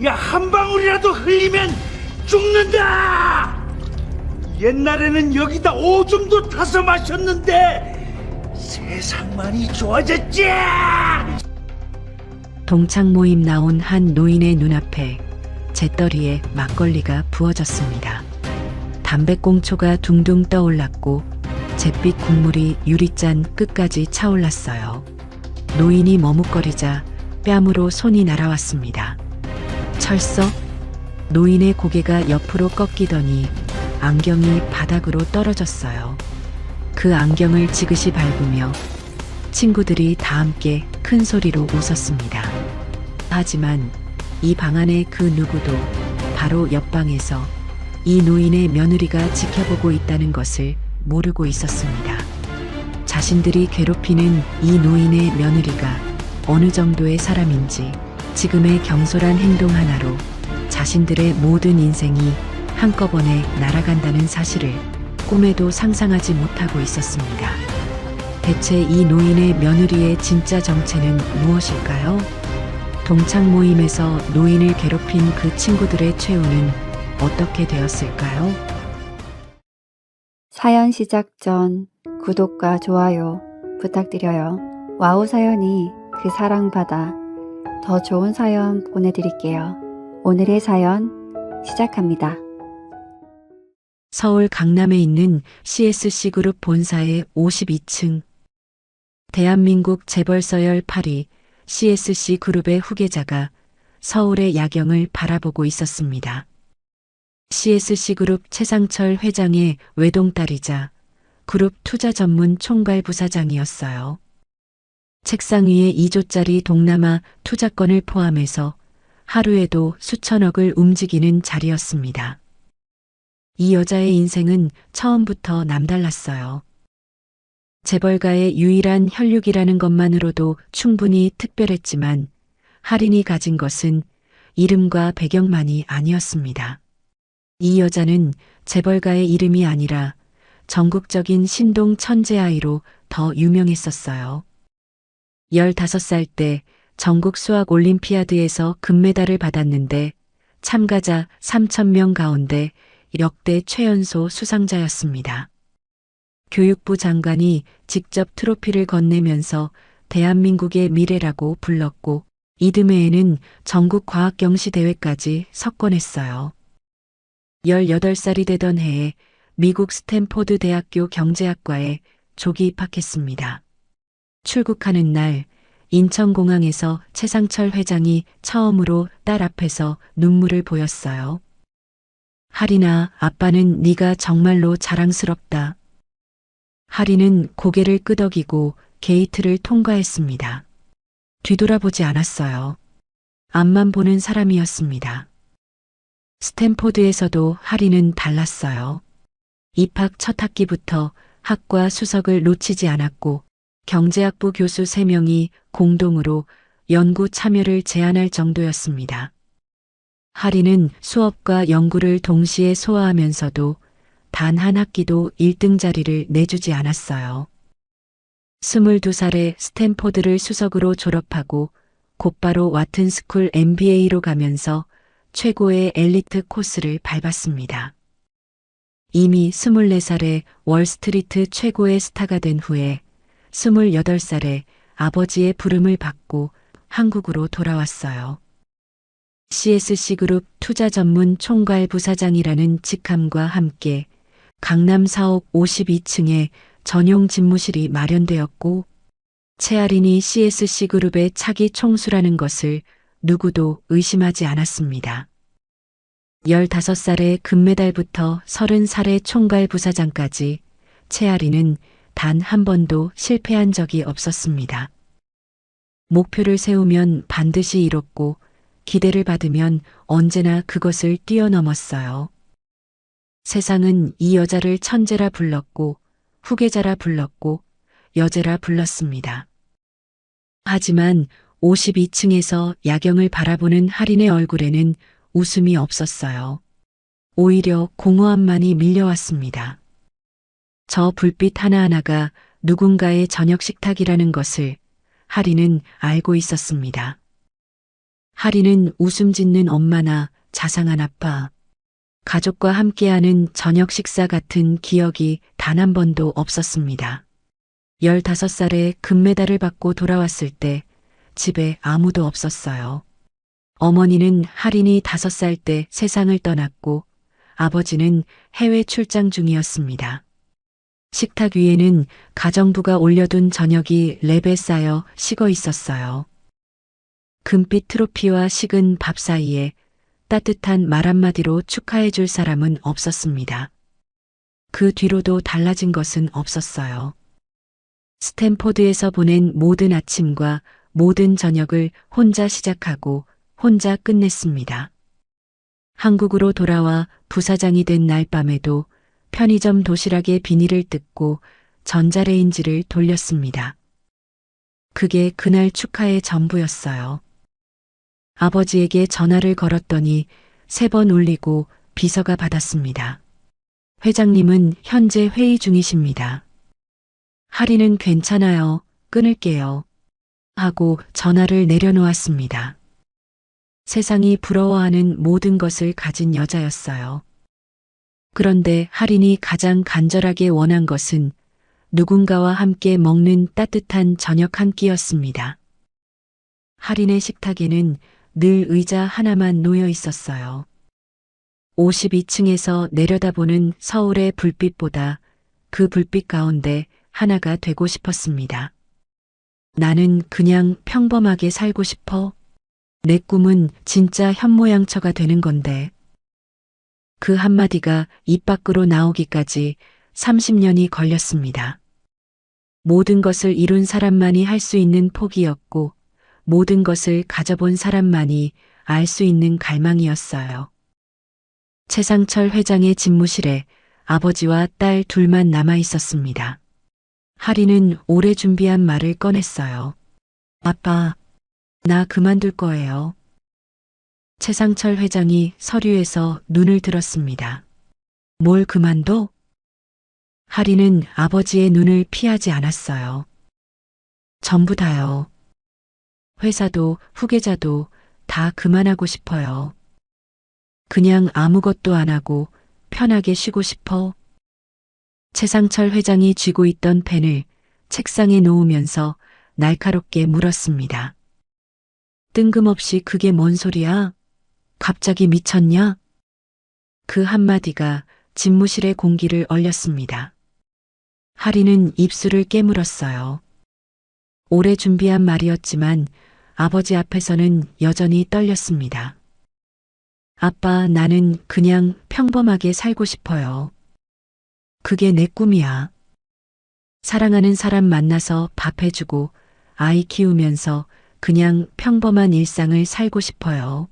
야, 한 방울이라도 흘리면 죽는다! 옛날에는 여기다 오줌도 타서 마셨는데 세상 많이 좋아졌지? 동창 모임 나온 한 노인의 눈앞에 재떨이에 막걸리가 부어졌습니다. 담배꽁초가 둥둥 떠올랐고 잿빛 국물이 유리잔 끝까지 차올랐어요. 노인이 머뭇거리자 뺨으로 손이 날아왔습니다. 철썩? 노인의 고개가 옆으로 꺾이더니 안경이 바닥으로 떨어졌어요. 그 안경을 지그시 밟으며 친구들이 다 함께 큰 소리로 웃었습니다. 하지만 이 방 안의 그 누구도 바로 옆방에서 이 노인의 며느리가 지켜보고 있다는 것을 모르고 있었습니다. 자신들이 괴롭히는 이 노인의 며느리가 어느 정도의 사람인지 지금의 경솔한 행동 하나로 자신들의 모든 인생이 한꺼번에 날아간다는 사실을 꿈에도 상상하지 못하고 있었습니다. 대체 이 노인의 며느리의 진짜 정체는 무엇일까요? 동창 모임에서 노인을 괴롭힌 그 친구들의 최후는 어떻게 되었을까요? 사연 시작 전 구독과 좋아요 부탁드려요. 와우 사연이 그 사랑받아 더 좋은 사연 보내드릴게요. 오늘의 사연 시작합니다. 서울 강남에 있는 CSC그룹 본사의 52층. 대한민국 재벌서열 8위 CSC그룹의 후계자가 서울의 야경을 바라보고 있었습니다. CSC그룹 최상철 회장의 외동딸이자 그룹 투자 전문 총괄 부사장이었어요. 책상 위에 2조짜리 동남아 투자권을 포함해서 하루에도 수천억을 움직이는 자리였습니다. 이 여자의 인생은 처음부터 남달랐어요. 재벌가의 유일한 혈육이라는 것만으로도 충분히 특별했지만 할인이 가진 것은 이름과 배경만이 아니었습니다. 이 여자는 재벌가의 이름이 아니라 전국적인 신동 천재아이로 더 유명했었어요. 15살 때 전국 수학 올림피아드에서 금메달을 받았는데 참가자 3,000명 가운데 역대 최연소 수상자였습니다. 교육부 장관이 직접 트로피를 건네면서 대한민국의 미래라고 불렀고 이듬해에는 전국 과학경시대회까지 석권했어요. 18살이 되던 해에 미국 스탠포드 대학교 경제학과에 조기 입학했습니다. 출국하는 날 인천공항에서 최상철 회장이 처음으로 딸 앞에서 눈물을 보였어요. 하린아, 아빠는 네가 정말로 자랑스럽다. 하린은 고개를 끄덕이고 게이트를 통과했습니다. 뒤돌아보지 않았어요. 앞만 보는 사람이었습니다. 스탠포드에서도 하린은 달랐어요. 입학 첫 학기부터 학과 수석을 놓치지 않았고 경제학부 교수 3명이 공동으로 연구 참여를 제안할 정도였습니다. 하린은 수업과 연구를 동시에 소화하면서도 단 한 학기도 1등 자리를 내주지 않았어요. 22살에 스탠포드를 수석으로 졸업하고 곧바로 와튼스쿨 MBA로 가면서 최고의 엘리트 코스를 밟았습니다. 이미 24살에 월스트리트 최고의 스타가 된 후에 28살에 아버지의 부름을 받고 한국으로 돌아왔어요. CSC그룹 투자 전문 총괄 부사장이라는 직함과 함께 강남 사옥 52층에 전용 집무실이 마련되었고 최아린이 CSC그룹의 차기 총수라는 것을 누구도 의심하지 않았습니다. 15살의 금메달부터 30살의 총괄 부사장까지 최아린은 단 한 번도 실패한 적이 없었습니다. 목표를 세우면 반드시 이뤘고 기대를 받으면 언제나 그것을 뛰어넘었어요. 세상은 이 여자를 천재라 불렀고 후계자라 불렀고 여제라 불렀습니다. 하지만 52층에서 야경을 바라보는 할인의 얼굴에는 웃음이 없었어요. 오히려 공허함만이 밀려왔습니다. 저 불빛 하나하나가 누군가의 저녁 식탁이라는 것을 할인은 알고 있었습니다. 하리는 웃음 짓는 엄마나 자상한 아빠, 가족과 함께하는 저녁 식사 같은 기억이 단 한 번도 없었습니다. 15살에 금메달을 받고 돌아왔을 때 집에 아무도 없었어요. 어머니는 하린이 5살 때 세상을 떠났고 아버지는 해외 출장 중이었습니다. 식탁 위에는 가정부가 올려둔 저녁이 랩에 쌓여 식어 있었어요. 금빛 트로피와 식은 밥 사이에 따뜻한 말 한마디로 축하해 줄 사람은 없었습니다. 그 뒤로도 달라진 것은 없었어요. 스탠포드에서 보낸 모든 아침과 모든 저녁을 혼자 시작하고 혼자 끝냈습니다. 한국으로 돌아와 부사장이 된 날 밤에도 편의점 도시락의 비닐을 뜯고 전자레인지를 돌렸습니다. 그게 그날 축하의 전부였어요. 아버지에게 전화를 걸었더니 3번 울리고 비서가 받았습니다. 회장님은 현재 회의 중이십니다. 하리는 괜찮아요. 끊을게요. 하고 전화를 내려놓았습니다. 세상이 부러워하는 모든 것을 가진 여자였어요. 그런데 하린이 가장 간절하게 원한 것은 누군가와 함께 먹는 따뜻한 저녁 한 끼였습니다. 하린의 식탁에는 늘 의자 하나만 놓여 있었어요. 52층에서 내려다보는 서울의 불빛보다 그 불빛 가운데 하나가 되고 싶었습니다. 나는 그냥 평범하게 살고 싶어. 내 꿈은 진짜 현모양처가 되는 건데. 그 한마디가 입 밖으로 나오기까지 30년이 걸렸습니다. 모든 것을 이룬 사람만이 할 수 있는 포기였고 모든 것을 가져본 사람만이 알 수 있는 갈망이었어요. 최상철 회장의 집무실에 아버지와 딸 둘만 남아 있었습니다. 하리는 오래 준비한 말을 꺼냈어요. 아빠, 나 그만둘 거예요. 최상철 회장이 서류에서 눈을 들었습니다. 뭘 그만둬? 하리는 아버지의 눈을 피하지 않았어요. 전부 다요. 회사도 후계자도 다 그만하고 싶어요. 그냥 아무것도 안 하고 편하게 쉬고 싶어. 최상철 회장이 쥐고 있던 펜을 책상에 놓으면서 날카롭게 물었습니다. 뜬금없이 그게 뭔 소리야? 갑자기 미쳤냐? 그 한마디가 집무실의 공기를 얼렸습니다. 하리는 입술을 깨물었어요. 오래 준비한 말이었지만 아버지 앞에서는 여전히 떨렸습니다. 아빠, 나는 그냥 평범하게 살고 싶어요. 그게 내 꿈이야. 사랑하는 사람 만나서 밥 해주고 아이 키우면서 그냥 평범한 일상을 살고 싶어요.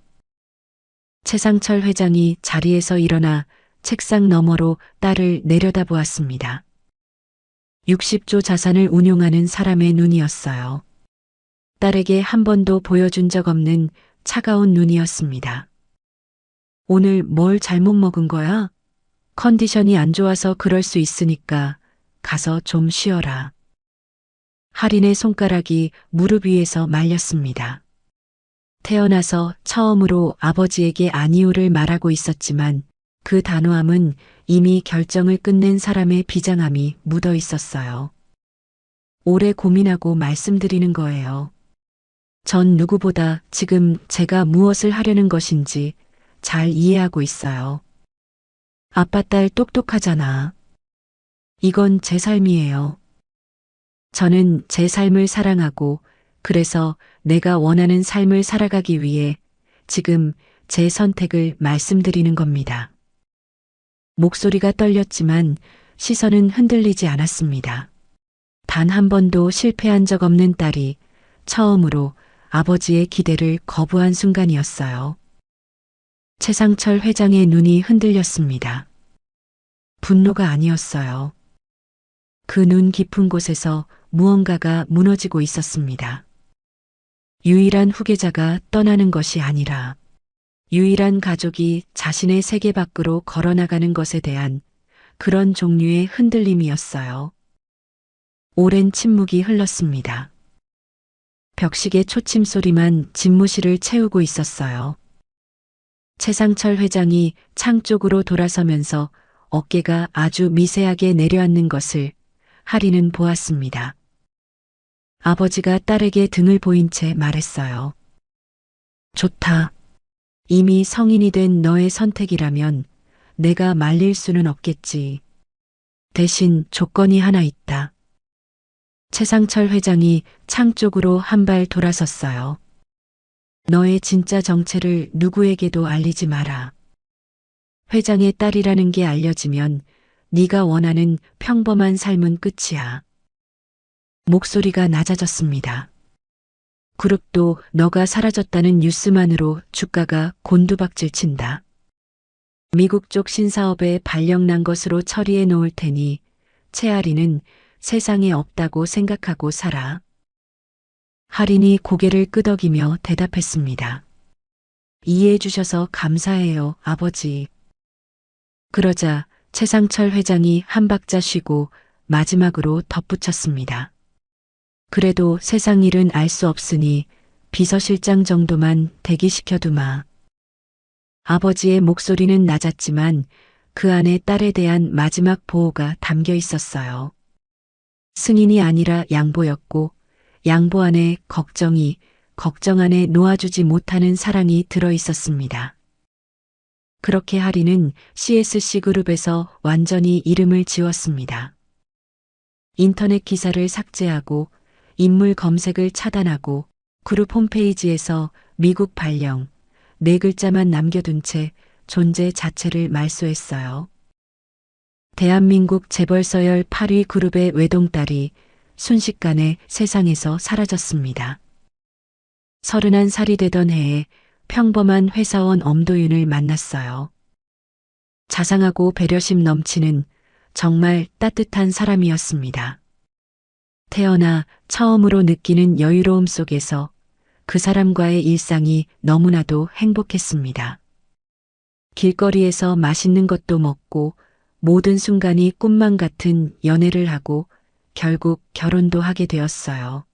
최상철 회장이 자리에서 일어나 책상 너머로 딸을 내려다보았습니다. 60조 자산을 운용하는 사람의 눈이었어요. 딸에게 한 번도 보여준 적 없는 차가운 눈이었습니다. 오늘 뭘 잘못 먹은 거야? 컨디션이 안 좋아서 그럴 수 있으니까 가서 좀 쉬어라. 하린의 손가락이 무릎 위에서 말렸습니다. 태어나서 처음으로 아버지에게 아니오를 말하고 있었지만 그 단호함은 이미 결정을 끝낸 사람의 비장함이 묻어 있었어요. 오래 고민하고 말씀드리는 거예요. 전 누구보다 지금 제가 무엇을 하려는 것인지 잘 이해하고 있어요. 아빠 딸 똑똑하잖아. 이건 제 삶이에요. 저는 제 삶을 사랑하고 그래서 내가 원하는 삶을 살아가기 위해 지금 제 선택을 말씀드리는 겁니다. 목소리가 떨렸지만 시선은 흔들리지 않았습니다. 단 한 번도 실패한 적 없는 딸이 처음으로 아버지의 기대를 거부한 순간이었어요. 최상철 회장의 눈이 흔들렸습니다. 분노가 아니었어요. 그 눈 깊은 곳에서 무언가가 무너지고 있었습니다. 유일한 후계자가 떠나는 것이 아니라 유일한 가족이 자신의 세계 밖으로 걸어나가는 것에 대한 그런 종류의 흔들림이었어요. 오랜 침묵이 흘렀습니다. 벽시계 초침 소리만 집무실을 채우고 있었어요. 최상철 회장이 창 쪽으로 돌아서면서 어깨가 아주 미세하게 내려앉는 것을 하리는 보았습니다. 아버지가 딸에게 등을 보인 채 말했어요. 좋다. 이미 성인이 된 너의 선택이라면 내가 말릴 수는 없겠지. 대신 조건이 하나 있다. 최상철 회장이 창 쪽으로 한 발 돌아섰어요. 너의 진짜 정체를 누구에게도 알리지 마라. 회장의 딸이라는 게 알려지면 네가 원하는 평범한 삶은 끝이야. 목소리가 낮아졌습니다. 그룹도 너가 사라졌다는 뉴스만으로 주가가 곤두박질 친다. 미국 쪽 신사업에 발령난 것으로 처리해 놓을 테니 채아리는 세상에 없다고 생각하고 살아. 할인이 고개를 끄덕이며 대답했습니다. 이해해 주셔서 감사해요, 아버지. 그러자 최상철 회장이 한 박자 쉬고 마지막으로 덧붙였습니다. 그래도 세상 일은 알 수 없으니 비서실장 정도만 대기시켜두마. 아버지의 목소리는 낮았지만 그 안에 딸에 대한 마지막 보호가 담겨 있었어요. 승인이 아니라 양보였고 양보 안에 걱정이, 걱정 안에 놓아주지 못하는 사랑이 들어 있었습니다. 그렇게 하리는 CSC 그룹에서 완전히 이름을 지웠습니다. 인터넷 기사를 삭제하고 인물 검색을 차단하고 그룹 홈페이지에서 미국 발령 4글자만 남겨둔 채 존재 자체를 말소했어요. 대한민국 재벌서열 8위 그룹의 외동딸이 순식간에 세상에서 사라졌습니다. 31살이 되던 해에 평범한 회사원 엄도윤을 만났어요. 자상하고 배려심 넘치는 정말 따뜻한 사람이었습니다. 태어나 처음으로 느끼는 여유로움 속에서 그 사람과의 일상이 너무나도 행복했습니다. 길거리에서 맛있는 것도 먹고 모든 순간이 꿈만 같은 연애를 하고 결국 결혼도 하게 되었어요.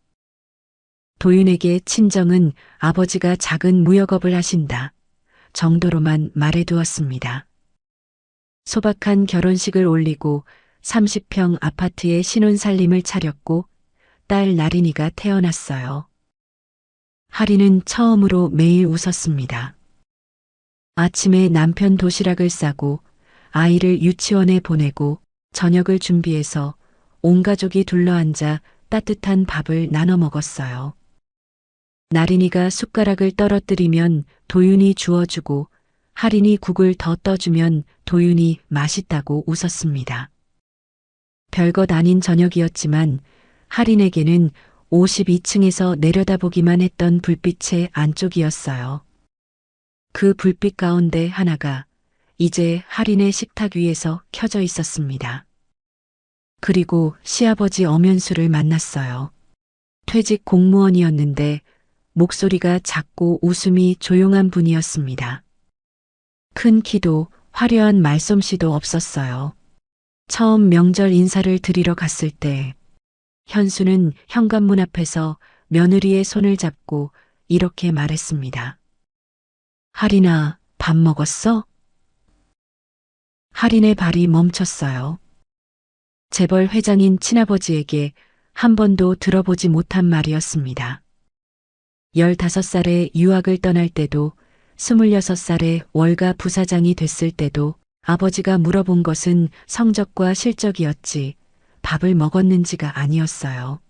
도윤에게 친정은 아버지가 작은 무역업을 하신다 정도로만 말해두었습니다. 소박한 결혼식을 올리고 30평 아파트에 신혼살림을 차렸고 딸 나린이가 태어났어요. 하리는 처음으로 매일 웃었습니다. 아침에 남편 도시락을 싸고 아이를 유치원에 보내고 저녁을 준비해서 온 가족이 둘러앉아 따뜻한 밥을 나눠 먹었어요. 나린이가 숟가락을 떨어뜨리면 도윤이 주워주고 할인이 국을 더 떠주면 도윤이 맛있다고 웃었습니다. 별것 아닌 저녁이었지만 할인에게는 52층에서 내려다보기만 했던 불빛의 안쪽이었어요. 그 불빛 가운데 하나가 이제 할인의 식탁 위에서 켜져 있었습니다. 그리고 시아버지 엄연수를 만났어요. 퇴직 공무원이었는데 목소리가 작고 웃음이 조용한 분이었습니다. 큰 키도 화려한 말솜씨도 없었어요. 처음 명절 인사를 드리러 갔을 때 현수는 현관문 앞에서 며느리의 손을 잡고 이렇게 말했습니다. 할인아, 밥 먹었어? 할인의 발이 멈췄어요. 재벌 회장인 친아버지에게 한 번도 들어보지 못한 말이었습니다. 15살에 유학을 떠날 때도 26살에 월가 부사장이 됐을 때도 아버지가 물어본 것은 성적과 실적이었지 밥을 먹었는지가 아니었어요.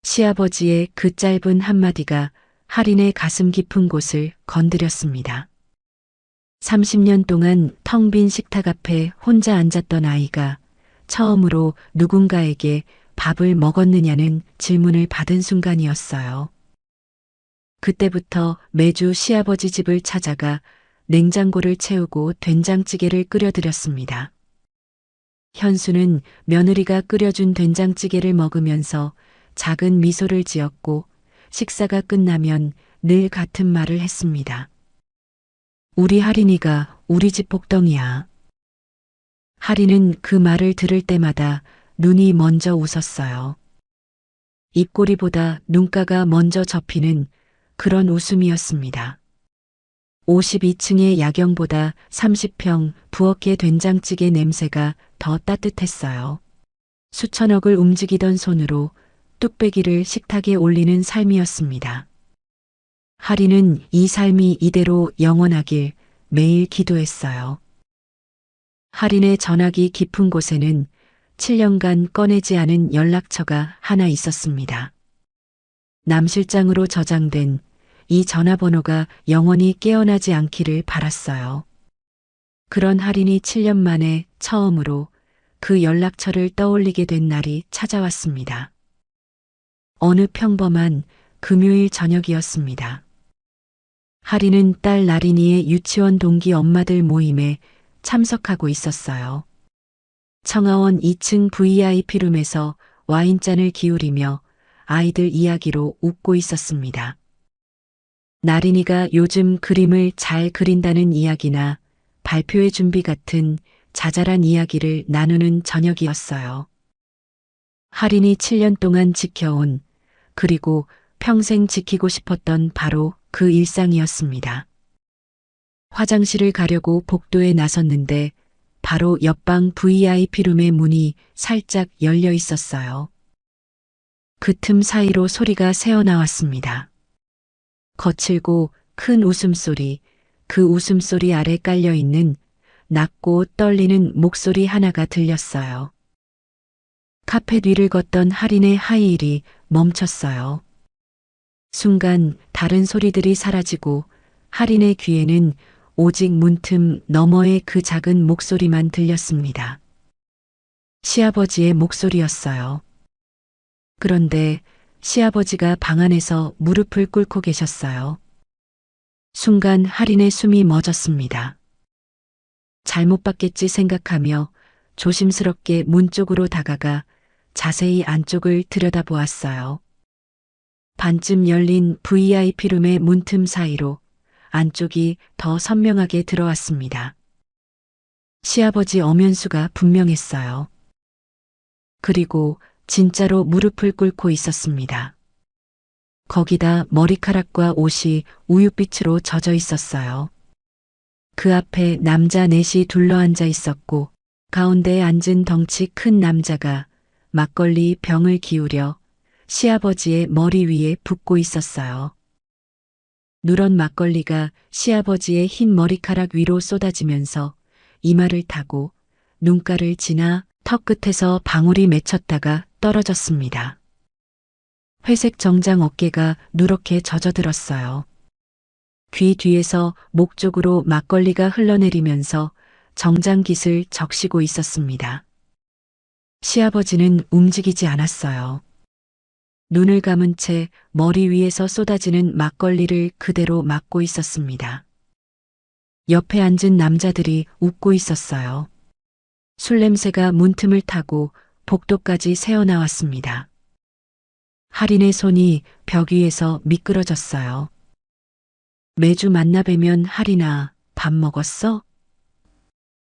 시아버지의 그 짧은 한마디가 할인의 가슴 깊은 곳을 건드렸습니다. 30년 동안 텅 빈 식탁 앞에 혼자 앉았던 아이가 처음으로 누군가에게 밥을 먹었느냐는 질문을 받은 순간이었어요. 그때부터 매주 시아버지 집을 찾아가 냉장고를 채우고 된장찌개를 끓여드렸습니다. 현수는 며느리가 끓여준 된장찌개를 먹으면서 작은 미소를 지었고 식사가 끝나면 늘 같은 말을 했습니다. 우리 할인이가 우리 집 복덩이야. 할인은 그 말을 들을 때마다 눈이 먼저 웃었어요. 입꼬리보다 눈가가 먼저 접히는 그런 웃음이었습니다. 52층의 야경보다 30평 부엌의 된장찌개 냄새가 더 따뜻했어요. 수천억을 움직이던 손으로 뚝배기를 식탁에 올리는 삶이었습니다. 하리는 이 삶이 이대로 영원하길 매일 기도했어요. 하린의 전화기 깊은 곳에는 7년간 꺼내지 않은 연락처가 하나 있었습니다. 남실장으로 저장된 이 전화번호가 영원히 깨어나지 않기를 바랐어요. 그런 하린이 7년 만에 처음으로 그 연락처를 떠올리게 된 날이 찾아왔습니다. 어느 평범한 금요일 저녁이었습니다. 하린은 딸 나린이의 유치원 동기 엄마들 모임에 참석하고 있었어요. 청아원 2층 VIP룸에서 와인잔을 기울이며 아이들 이야기로 웃고 있었습니다. 나린이가 요즘 그림을 잘 그린다는 이야기나 발표회 준비 같은 자잘한 이야기를 나누는 저녁이었어요. 하린이 7년 동안 지켜온 그리고 평생 지키고 싶었던 바로 그 일상이었습니다. 화장실을 가려고 복도에 나섰는데 바로 옆방 VIP룸의 문이 살짝 열려 있었어요. 그 틈 사이로 소리가 새어나왔습니다. 거칠고 큰 웃음소리, 그 웃음소리 아래 깔려있는 낮고 떨리는 목소리 하나가 들렸어요. 카펫 위를 걷던 하린의 하이힐이 멈췄어요. 순간 다른 소리들이 사라지고 하린의 귀에는 오직 문틈 너머의 그 작은 목소리만 들렸습니다. 시아버지의 목소리였어요. 그런데 시아버지가 방 안에서 무릎을 꿇고 계셨어요. 순간 하린의 숨이 멎었습니다. 잘못 봤겠지 생각하며 조심스럽게 문 쪽으로 다가가 자세히 안쪽을 들여다보았어요. 반쯤 열린 VIP룸의 문틈 사이로 안쪽이 더 선명하게 들어왔습니다. 시아버지 엄연수가 분명했어요. 그리고 진짜로 무릎을 꿇고 있었습니다. 거기다 머리카락과 옷이 우윳빛으로 젖어 있었어요. 그 앞에 남자 넷이 둘러앉아 있었고 가운데에 앉은 덩치 큰 남자가 막걸리 병을 기울여 시아버지의 머리 위에 붓고 있었어요. 누런 막걸리가 시아버지의 흰 머리카락 위로 쏟아지면서 이마를 타고 눈가를 지나 턱 끝에서 방울이 맺혔다가 떨어졌습니다. 회색 정장 어깨가 누렇게 젖어들었어요. 귀 뒤에서 목 쪽으로 막걸리가 흘러내리면서 정장깃을 적시고 있었습니다. 시아버지는 움직이지 않았어요. 눈을 감은 채 머리 위에서 쏟아지는 막걸리를 그대로 막고 있었습니다. 옆에 앉은 남자들이 웃고 있었어요. 술 냄새가 문틈을 타고 복도까지 새어나왔습니다. 하린의 손이 벽 위에서 미끄러졌어요. 매주 만나 뵈면 하린아, 밥 먹었어?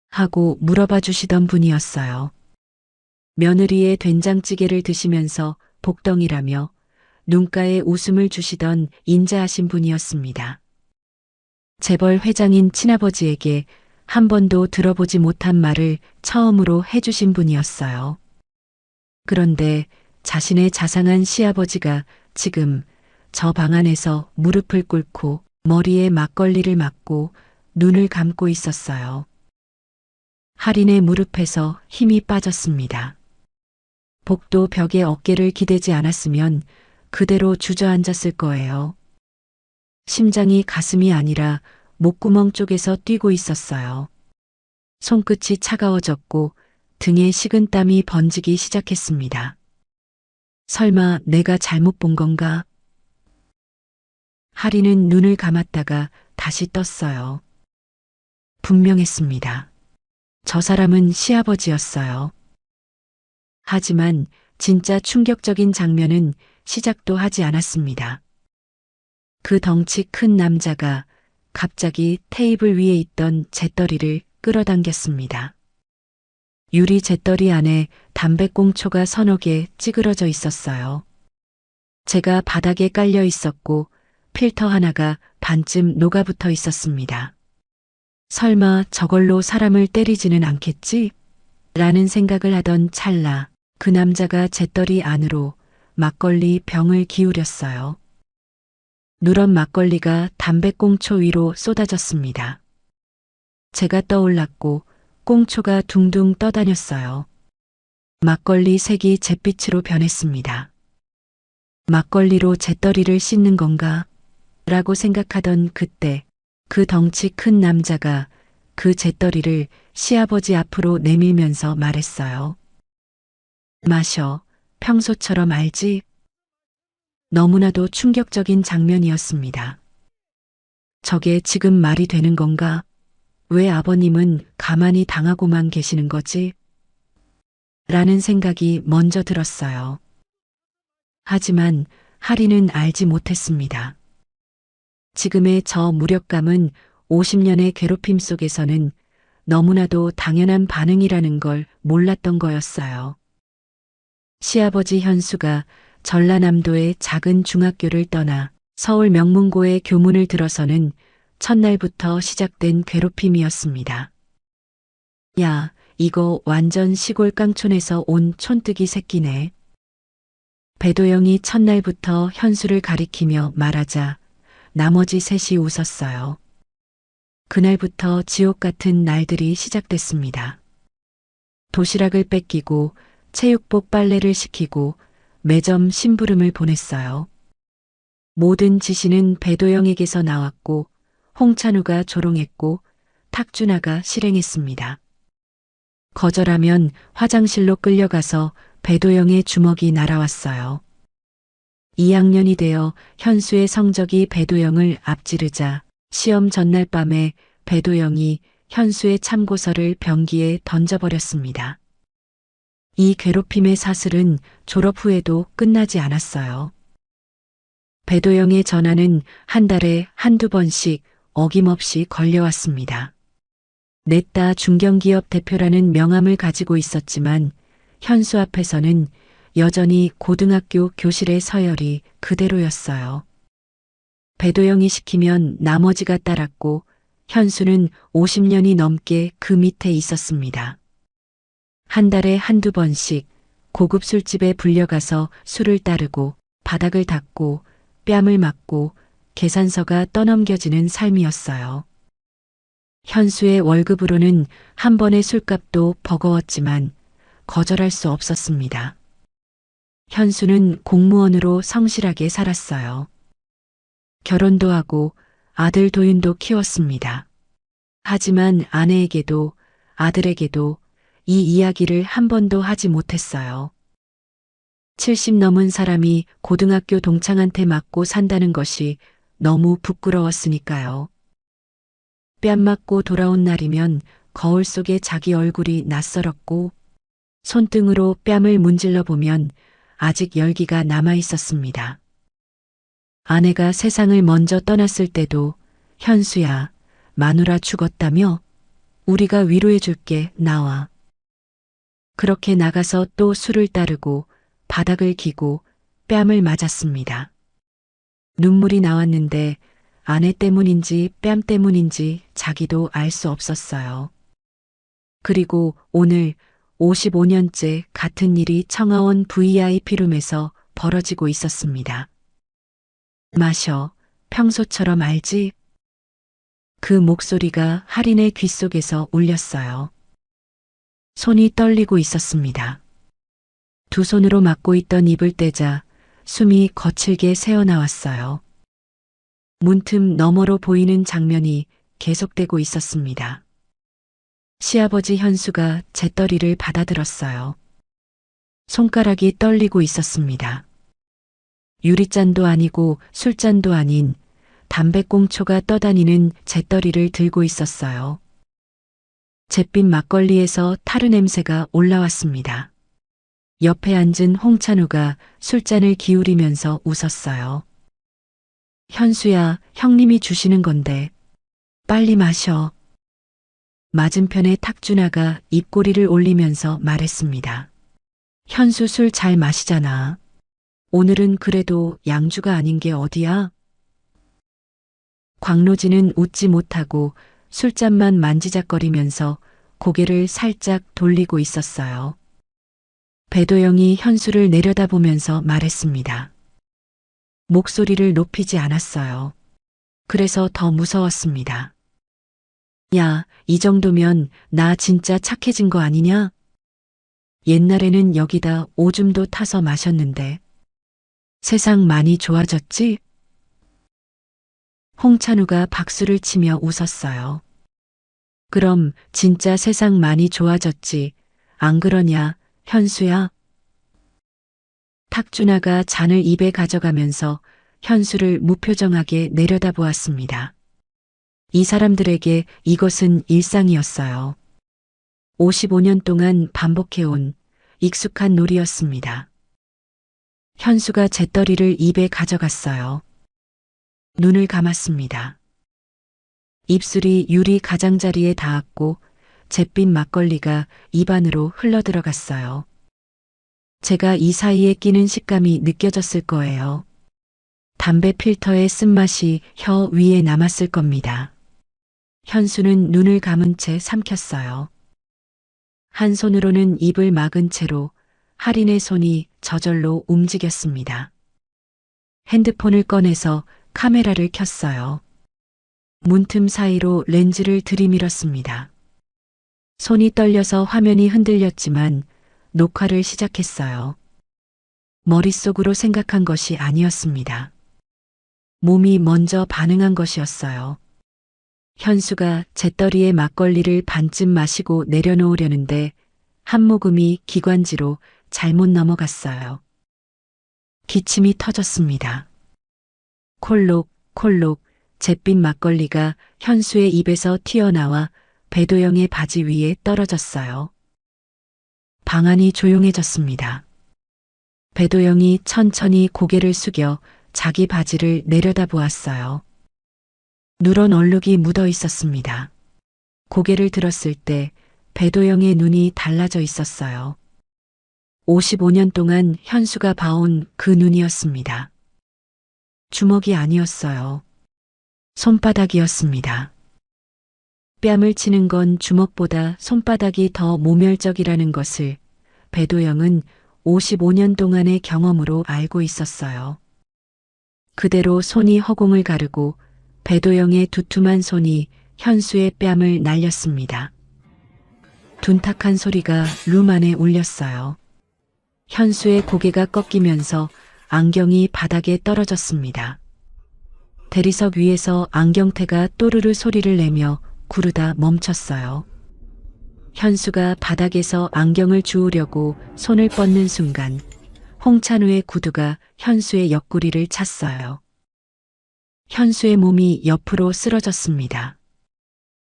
하고 물어봐 주시던 분이었어요. 며느리의 된장찌개를 드시면서 복덩이라며 눈가에 웃음을 주시던 인자하신 분이었습니다. 재벌 회장인 친아버지에게 한 번도 들어보지 못한 말을 처음으로 해주신 분이었어요. 그런데 자신의 자상한 시아버지가 지금 저 방 안에서 무릎을 꿇고 머리에 막걸리를 맞고 눈을 감고 있었어요. 하린의 무릎에서 힘이 빠졌습니다. 복도 벽에 어깨를 기대지 않았으면 그대로 주저앉았을 거예요. 심장이 가슴이 아니라 목구멍 쪽에서 뛰고 있었어요. 손끝이 차가워졌고 등에 식은 땀이 번지기 시작했습니다. 설마 내가 잘못 본 건가? 하린은 눈을 감았다가 다시 떴어요. 분명했습니다. 저 사람은 시아버지였어요. 하지만 진짜 충격적인 장면은 시작도 하지 않았습니다. 그 덩치 큰 남자가 갑자기 테이블 위에 있던 잿더리를 끌어당겼습니다. 유리 잿더리 안에 담배꽁초가 서너 개 찌그러져 있었어요. 제가 바닥에 깔려 있었고 필터 하나가 반쯤 녹아붙어 있었습니다. 설마 저걸로 사람을 때리지는 않겠지? 라는 생각을 하던 찰나 그 남자가 잿더리 안으로 막걸리 병을 기울였어요. 누런 막걸리가 담배꽁초 위로 쏟아졌습니다. 제가 떠올랐고 꽁초가 둥둥 떠다녔어요. 막걸리 색이 잿빛으로 변했습니다. 막걸리로 잿더리를 씻는 건가? 라고 생각하던 그때 그 덩치 큰 남자가 그 잿더리를 시아버지 앞으로 내밀면서 말했어요. 마셔. 평소처럼 알지? 너무나도 충격적인 장면이었습니다. 저게 지금 말이 되는 건가? 왜 아버님은 가만히 당하고만 계시는 거지? 라는 생각이 먼저 들었어요. 하지만 하리는 알지 못했습니다. 지금의 저 무력감은 50년의 괴롭힘 속에서는 너무나도 당연한 반응이라는 걸 몰랐던 거였어요. 시아버지 현수가 전라남도의 작은 중학교를 떠나 서울 명문고의 교문을 들어서는 첫날부터 시작된 괴롭힘이었습니다. 야, 이거 완전 시골 깡촌에서 온 촌뜨기 새끼네. 배도영이 첫날부터 현수를 가리키며 말하자 나머지 셋이 웃었어요. 그날부터 지옥 같은 날들이 시작됐습니다. 도시락을 뺏기고 체육복 빨래를 시키고 매점 심부름을 보냈어요. 모든 지시는 배도영에게서 나왔고 홍찬우가 조롱했고 탁준하가 실행했습니다. 거절하면 화장실로 끌려가서 배도영의 주먹이 날아왔어요. 2학년이 되어 현수의 성적이 배도영을 앞지르자 시험 전날 밤에 배도영이 현수의 참고서를 변기에 던져버렸습니다. 이 괴롭힘의 사슬은 졸업 후에도 끝나지 않았어요. 배도영의 전화는 한 달에 한두 번씩 어김없이 걸려왔습니다. 냈다 중견기업 대표라는 명함을 가지고 있었지만 현수 앞에서는 여전히 고등학교 교실의 서열이 그대로였어요. 배도영이 시키면 나머지가 따랐고 현수는 50년이 넘게 그 밑에 있었습니다. 한 달에 한두 번씩 고급 술집에 불려가서 술을 따르고 바닥을 닦고 뺨을 맞고 계산서가 떠넘겨지는 삶이었어요. 현수의 월급으로는 한 번의 술값도 버거웠지만 거절할 수 없었습니다. 현수는 공무원으로 성실하게 살았어요. 결혼도 하고 아들 도윤도 키웠습니다. 하지만 아내에게도 아들에게도 이 이야기를 한 번도 하지 못했어요. 70 넘은 사람이 고등학교 동창한테 맞고 산다는 것이 너무 부끄러웠으니까요. 뺨 맞고 돌아온 날이면 거울 속에 자기 얼굴이 낯설었고 손등으로 뺨을 문질러 보면 아직 열기가 남아 있었습니다. 아내가 세상을 먼저 떠났을 때도 현수야, 마누라 죽었다며? 우리가 위로해 줄게, 나와. 그렇게 나가서 또 술을 따르고 바닥을 기고 뺨을 맞았습니다. 눈물이 나왔는데 아내 때문인지 뺨 때문인지 자기도 알 수 없었어요. 그리고 오늘 55년째 같은 일이 청하원 VIP룸에서 벌어지고 있었습니다. 마셔, 평소처럼 알지? 그 목소리가 할인의 귓속에서 울렸어요. 손이 떨리고 있었습니다. 두 손으로 막고 있던 입을 떼자 숨이 거칠게 새어나왔어요. 문틈 너머로 보이는 장면이 계속되고 있었습니다. 시아버지 현수가 잿더리를 받아들었어요. 손가락이 떨리고 있었습니다. 유리잔도 아니고 술잔도 아닌 담배꽁초가 떠다니는 잿더리를 들고 있었어요. 잿빛 막걸리에서 타르 냄새가 올라왔습니다. 옆에 앉은 홍찬우가 술잔을 기울이면서 웃었어요. 현수야, 형님이 주시는 건데 빨리 마셔. 맞은편에 탁준하가 입꼬리를 올리면서 말했습니다. 현수 술 잘 마시잖아. 오늘은 그래도 양주가 아닌 게 어디야? 광로지는 웃지 못하고 술잔만 만지작거리면서 고개를 살짝 돌리고 있었어요. 배도영이 현수를 내려다보면서 말했습니다. 목소리를 높이지 않았어요. 그래서 더 무서웠습니다. 야, 이 정도면 나 진짜 착해진 거 아니냐? 옛날에는 여기다 오줌도 타서 마셨는데 세상 많이 좋아졌지? 홍찬우가 박수를 치며 웃었어요. 그럼 진짜 세상 많이 좋아졌지. 안 그러냐, 현수야? 탁준하가 잔을 입에 가져가면서 현수를 무표정하게 내려다보았습니다. 이 사람들에게 이것은 일상이었어요. 55년 동안 반복해온 익숙한 놀이였습니다. 현수가 잿더리를 입에 가져갔어요. 눈을 감았습니다. 입술이 유리 가장자리에 닿았고 잿빛 막걸리가 입안으로 흘러들어갔어요. 제가 이 사이에 끼는 식감이 느껴졌을 거예요. 담배 필터의 쓴맛이 혀 위에 남았을 겁니다. 현수는 눈을 감은 채 삼켰어요. 한 손으로는 입을 막은 채로 할인의 손이 저절로 움직였습니다. 핸드폰을 꺼내서 카메라를 켰어요. 문틈 사이로 렌즈를 들이밀었습니다. 손이 떨려서 화면이 흔들렸지만 녹화를 시작했어요. 머릿속으로 생각한 것이 아니었습니다. 몸이 먼저 반응한 것이었어요. 현수가 잿더리에 막걸리를 반쯤 마시고 내려놓으려는데 한 모금이 기관지로 잘못 넘어갔어요. 기침이 터졌습니다. 콜록 콜록 잿빛 막걸리가 현수의 입에서 튀어나와 배도영의 바지 위에 떨어졌어요. 방 안이 조용해졌습니다. 배도영이 천천히 고개를 숙여 자기 바지를 내려다보았어요. 누런 얼룩이 묻어 있었습니다. 고개를 들었을 때 배도영의 눈이 달라져 있었어요. 55년 동안 현수가 봐온 그 눈이었습니다. 주먹이 아니었어요. 손바닥이었습니다. 뺨을 치는 건 주먹보다 손바닥이 더 모멸적이라는 것을 배도영은 55년 동안의 경험으로 알고 있었어요. 그대로 손이 허공을 가르고 배도영의 두툼한 손이 현수의 뺨을 날렸습니다. 둔탁한 소리가 룸 안에 울렸어요. 현수의 고개가 꺾이면서 안경이 바닥에 떨어졌습니다. 대리석 위에서 안경테가 또르르 소리를 내며 구르다 멈췄어요. 현수가 바닥에서 안경을 주우려고 손을 뻗는 순간 홍찬우의 구두가 현수의 옆구리를 찼어요. 현수의 몸이 옆으로 쓰러졌습니다.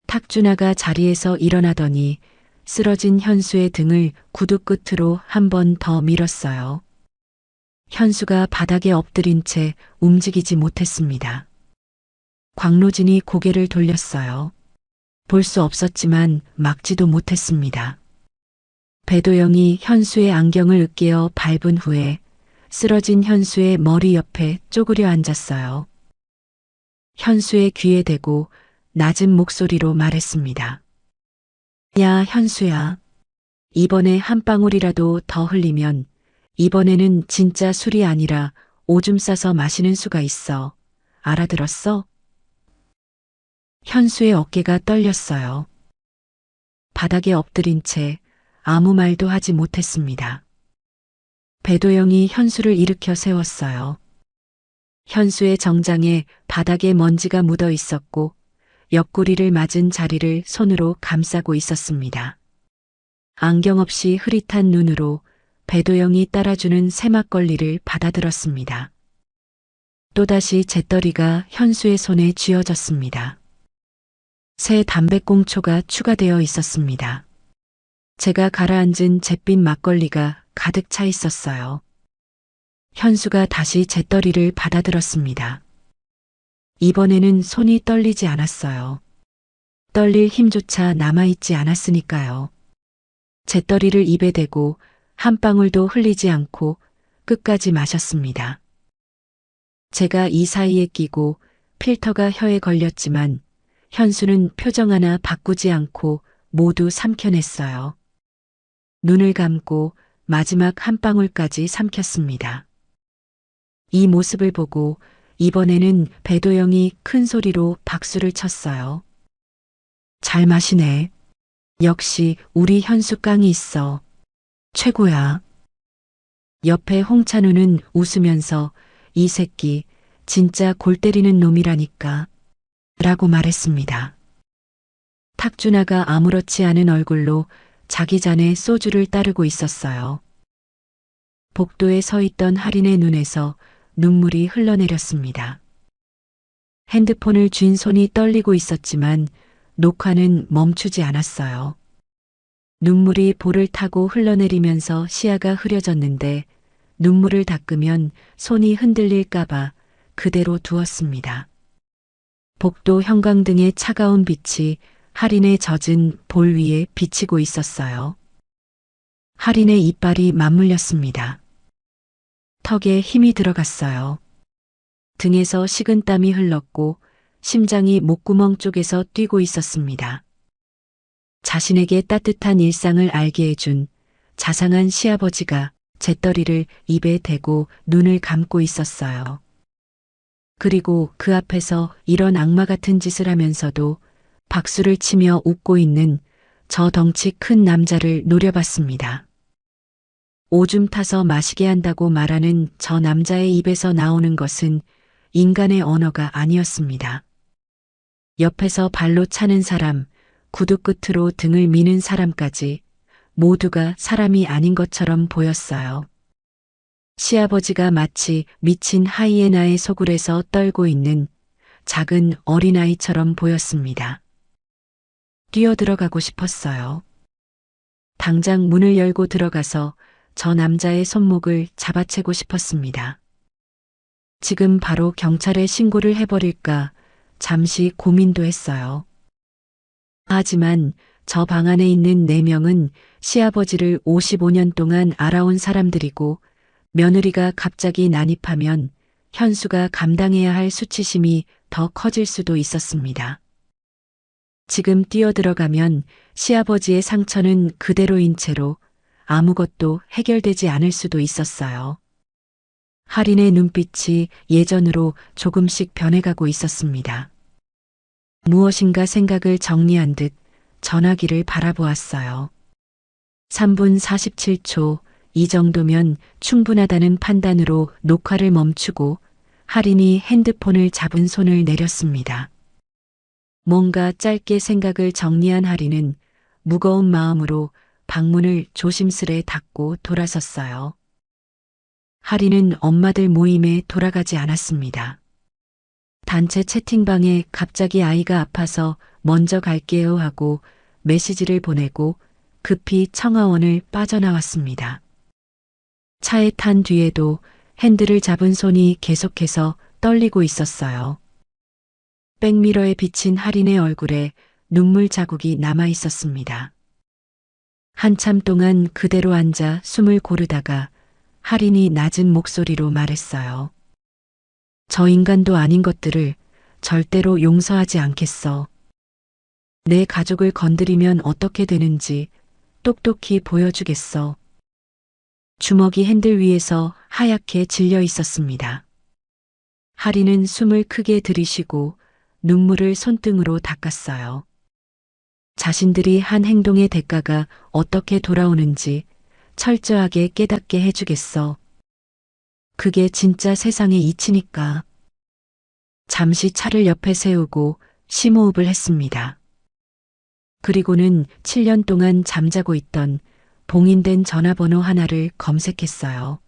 탁준하가 자리에서 일어나더니 쓰러진 현수의 등을 구두 끝으로 한 번 더 밀었어요. 현수가 바닥에 엎드린 채 움직이지 못했습니다. 광로진이 고개를 돌렸어요. 볼 수 없었지만 막지도 못했습니다. 배도영이 현수의 안경을 으깨어 밟은 후에 쓰러진 현수의 머리 옆에 쪼그려 앉았어요. 현수의 귀에 대고 낮은 목소리로 말했습니다. 야, 현수야. 이번에 한 방울이라도 더 흘리면 이번에는 진짜 술이 아니라 오줌 싸서 마시는 수가 있어. 알아들었어? 현수의 어깨가 떨렸어요. 바닥에 엎드린 채 아무 말도 하지 못했습니다. 배도영이 현수를 일으켜 세웠어요. 현수의 정장에 바닥에 먼지가 묻어 있었고 옆구리를 맞은 자리를 손으로 감싸고 있었습니다. 안경 없이 흐릿한 눈으로 배도영이 따라주는 새막걸리를 받아들었습니다. 또다시 잿더리가 현수의 손에 쥐어졌습니다. 새 담배꽁초가 추가되어 있었습니다. 제가 가라앉은 잿빛 막걸리가 가득 차 있었어요. 현수가 다시 잿더리를 받아들었습니다. 이번에는 손이 떨리지 않았어요. 떨릴 힘조차 남아있지 않았으니까요. 잿더리를 입에 대고 한 방울도 흘리지 않고 끝까지 마셨습니다. 제가 이 사이에 끼고 필터가 혀에 걸렸지만 현수는 표정 하나 바꾸지 않고 모두 삼켜냈어요. 눈을 감고 마지막 한 방울까지 삼켰습니다. 이 모습을 보고 이번에는 배도영이 큰 소리로 박수를 쳤어요. 잘 마시네. 역시 우리 현수 깡이 있어. 최고야. 옆에 홍찬우는 웃으면서 이 새끼 진짜 골 때리는 놈이라니까 라고 말했습니다. 탁준아가 아무렇지 않은 얼굴로 자기 잔에 소주를 따르고 있었어요. 복도에 서 있던 할인의 눈에서 눈물이 흘러내렸습니다. 핸드폰을 쥔 손이 떨리고 있었지만 녹화는 멈추지 않았어요. 눈물이 볼을 타고 흘러내리면서 시야가 흐려졌는데 눈물을 닦으면 손이 흔들릴까봐 그대로 두었습니다. 복도 형광등의 차가운 빛이 할인의 젖은 볼 위에 비치고 있었어요. 할인의 이빨이 맞물렸습니다. 턱에 힘이 들어갔어요. 등에서 식은땀이 흘렀고 심장이 목구멍 쪽에서 뛰고 있었습니다. 자신에게 따뜻한 일상을 알게 해준 자상한 시아버지가 재떨이를 입에 대고 눈을 감고 있었어요. 그리고 그 앞에서 이런 악마 같은 짓을 하면서도 박수를 치며 웃고 있는 저 덩치 큰 남자를 노려봤습니다. 오줌 타서 마시게 한다고 말하는 저 남자의 입에서 나오는 것은 인간의 언어가 아니었습니다. 옆에서 발로 차는 사람, 구두 끝으로 등을 미는 사람까지 모두가 사람이 아닌 것처럼 보였어요. 시아버지가 마치 미친 하이에나의 소굴에서 떨고 있는 작은 어린아이처럼 보였습니다. 뛰어들어가고 싶었어요. 당장 문을 열고 들어가서 저 남자의 손목을 잡아채고 싶었습니다. 지금 바로 경찰에 신고를 해버릴까 잠시 고민도 했어요. 하지만 저 방 안에 있는 4명은 시아버지를 55년 동안 알아온 사람들이고 며느리가 갑자기 난입하면 현수가 감당해야 할 수치심이 더 커질 수도 있었습니다. 지금 뛰어들어가면 시아버지의 상처는 그대로인 채로 아무것도 해결되지 않을 수도 있었어요. 할인의 눈빛이 예전으로 조금씩 변해가고 있었습니다. 무엇인가 생각을 정리한 듯 전화기를 바라보았어요. 3분 47초, 이 정도면 충분하다는 판단으로 녹화를 멈추고 할인이 핸드폰을 잡은 손을 내렸습니다. 뭔가 짧게 생각을 정리한 할인은 무거운 마음으로 방문을 조심스레 닫고 돌아섰어요. 할인은 엄마들 모임에 돌아가지 않았습니다. 단체 채팅방에 갑자기 아이가 아파서 먼저 갈게요 하고 메시지를 보내고 급히 청아원을 빠져나왔습니다. 차에 탄 뒤에도 핸들을 잡은 손이 계속해서 떨리고 있었어요. 백미러에 비친 할인의 얼굴에 눈물 자국이 남아 있었습니다. 한참 동안 그대로 앉아 숨을 고르다가 할인이 낮은 목소리로 말했어요. 저 인간도 아닌 것들을 절대로 용서하지 않겠어. 내 가족을 건드리면 어떻게 되는지 똑똑히 보여주겠어. 주먹이 핸들 위에서 하얗게 질려 있었습니다. 할인은 숨을 크게 들이쉬고 눈물을 손등으로 닦았어요. 자신들이 한 행동의 대가가 어떻게 돌아오는지 철저하게 깨닫게 해주겠어. 그게 진짜 세상의 이치니까. 잠시 차를 옆에 세우고 심호흡을 했습니다. 그리고는 7년 동안 잠자고 있던 봉인된 전화번호 하나를 검색했어요.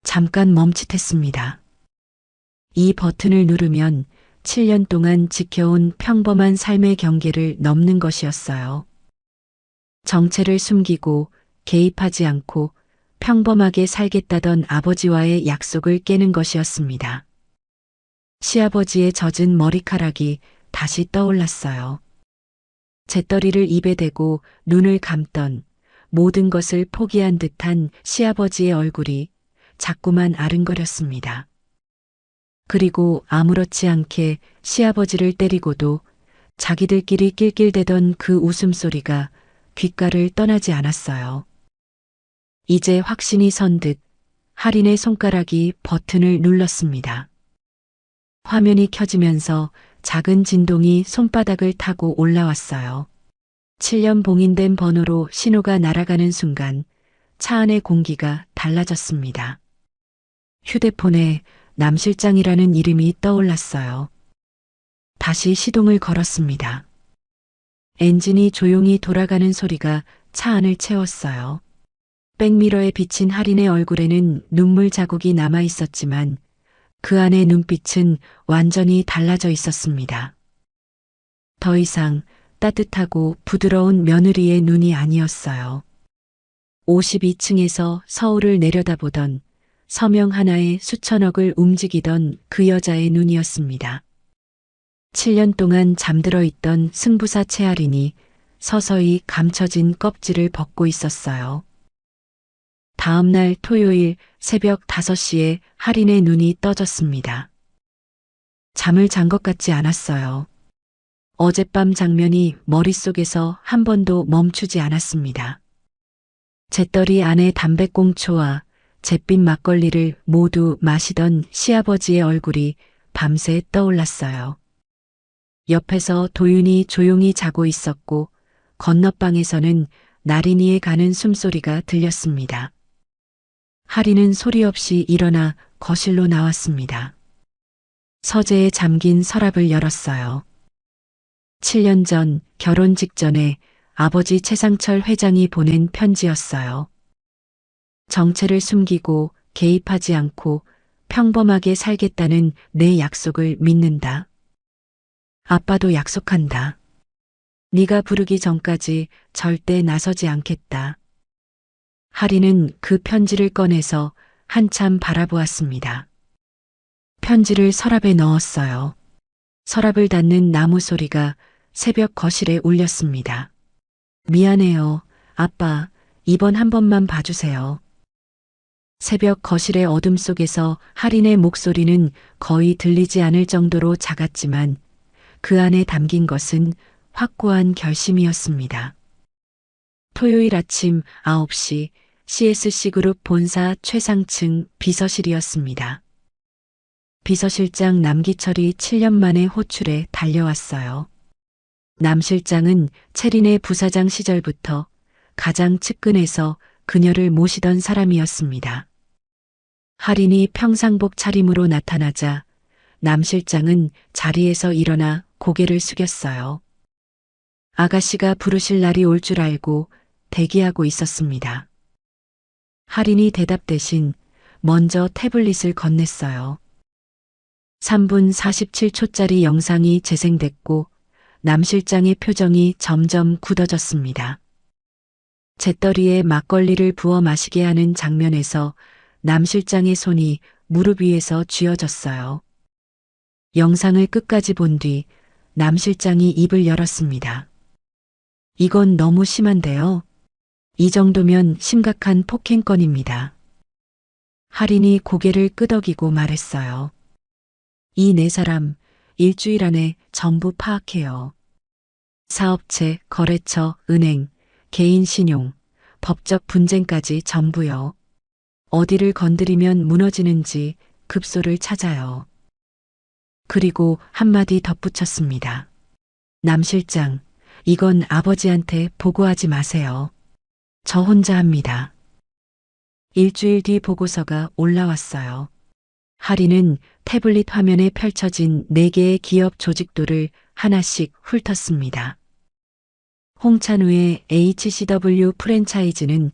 잠깐 멈칫했습니다. 이 버튼을 누르면 7년 동안 지켜온 평범한 삶의 경계를 넘는 것이었어요. 정체를 숨기고 개입하지 않고 평범하게 살겠다던 아버지와의 약속을 깨는 것이었습니다. 시아버지의 젖은 머리카락이 다시 떠올랐어요. 재떨이를 입에 대고 눈을 감던 모든 것을 포기한 듯한 시아버지의 얼굴이 자꾸만 아른거렸습니다. 그리고 아무렇지 않게 시아버지를 때리고도 자기들끼리 낄낄대던 그 웃음소리가 귓가를 떠나지 않았어요. 이제 확신이 선 듯 할인의 손가락이 버튼을 눌렀습니다. 화면이 켜지면서 작은 진동이 손바닥을 타고 올라왔어요. 7년 봉인된 번호로 신호가 날아가는 순간 차 안의 공기가 달라졌습니다. 휴대폰에 남 실장이라는 이름이 떠올랐어요. 다시 시동을 걸었습니다. 엔진이 조용히 돌아가는 소리가 차 안을 채웠어요. 백미러에 비친 할인의 얼굴에는 눈물 자국이 남아 있었지만 그 안의 눈빛은 완전히 달라져 있었습니다. 더 이상 따뜻하고 부드러운 며느리의 눈이 아니었어요. 52층에서 서울을 내려다보던 서명 하나에 수천억을 움직이던 그 여자의 눈이었습니다. 7년 동안 잠들어 있던 승부사 채할인이 서서히 감춰진 껍질을 벗고 있었어요. 다음 날 토요일 새벽 5시에 할인의 눈이 떠졌습니다. 잠을 잔 것 같지 않았어요. 어젯밤 장면이 머릿속에서 한 번도 멈추지 않았습니다. 잿더리 안에 담배꽁초와 잿빛 막걸리를 모두 마시던 시아버지의 얼굴이 밤새 떠올랐어요. 옆에서 도윤이 조용히 자고 있었고 건너방에서는 나린이의 가는 숨소리가 들렸습니다. 할인은 소리 없이 일어나 거실로 나왔습니다. 서재에 잠긴 서랍을 열었어요. 7년 전 결혼 직전에 아버지 최상철 회장이 보낸 편지였어요. 정체를 숨기고 개입하지 않고 평범하게 살겠다는 내 약속을 믿는다. 아빠도 약속한다. 네가 부르기 전까지 절대 나서지 않겠다. 할인은 그 편지를 꺼내서 한참 바라보았습니다. 편지를 서랍에 넣었어요. 서랍을 닫는 나무 소리가 새벽 거실에 울렸습니다. 미안해요, 아빠. 이번 한 번만 봐주세요. 새벽 거실의 어둠 속에서 할인의 목소리는 거의 들리지 않을 정도로 작았지만 그 안에 담긴 것은 확고한 결심이었습니다. 토요일 아침 9시 CSC그룹 본사 최상층 비서실이었습니다. 비서실장 남기철이 7년 만에 호출에 달려왔어요. 남 실장은 채린의 부사장 시절부터 가장 측근에서 그녀를 모시던 사람이었습니다. 할인이 평상복 차림으로 나타나자 남 실장은 자리에서 일어나 고개를 숙였어요. 아가씨가 부르실 날이 올 줄 알고 대기하고 있었습니다. 할인이 대답 대신 먼저 태블릿을 건넸어요. 3분 47초짜리 영상이 재생됐고 남 실장의 표정이 점점 굳어졌습니다. 잿더리에 막걸리를 부어 마시게 하는 장면에서 남 실장의 손이 무릎 위에서 쥐어졌어요. 영상을 끝까지 본 뒤 남 실장이 입을 열었습니다. 이건 너무 심한데요. 이 정도면 심각한 폭행건입니다. 할인이 고개를 끄덕이고 말했어요. 이 네 사람 일주일 안에 전부 파악해요. 사업체, 거래처, 은행, 개인 신용, 법적 분쟁까지 전부요. 어디를 건드리면 무너지는지 급소를 찾아요. 그리고 한마디 덧붙였습니다. 남 실장, 이건 아버지한테 보고하지 마세요. 저 혼자 합니다. 일주일 뒤 보고서가 올라왔어요. 할인은 태블릿 화면에 펼쳐진 4개의 기업 조직도를 하나씩 훑었습니다. 홍찬우의 HCW 프랜차이즈는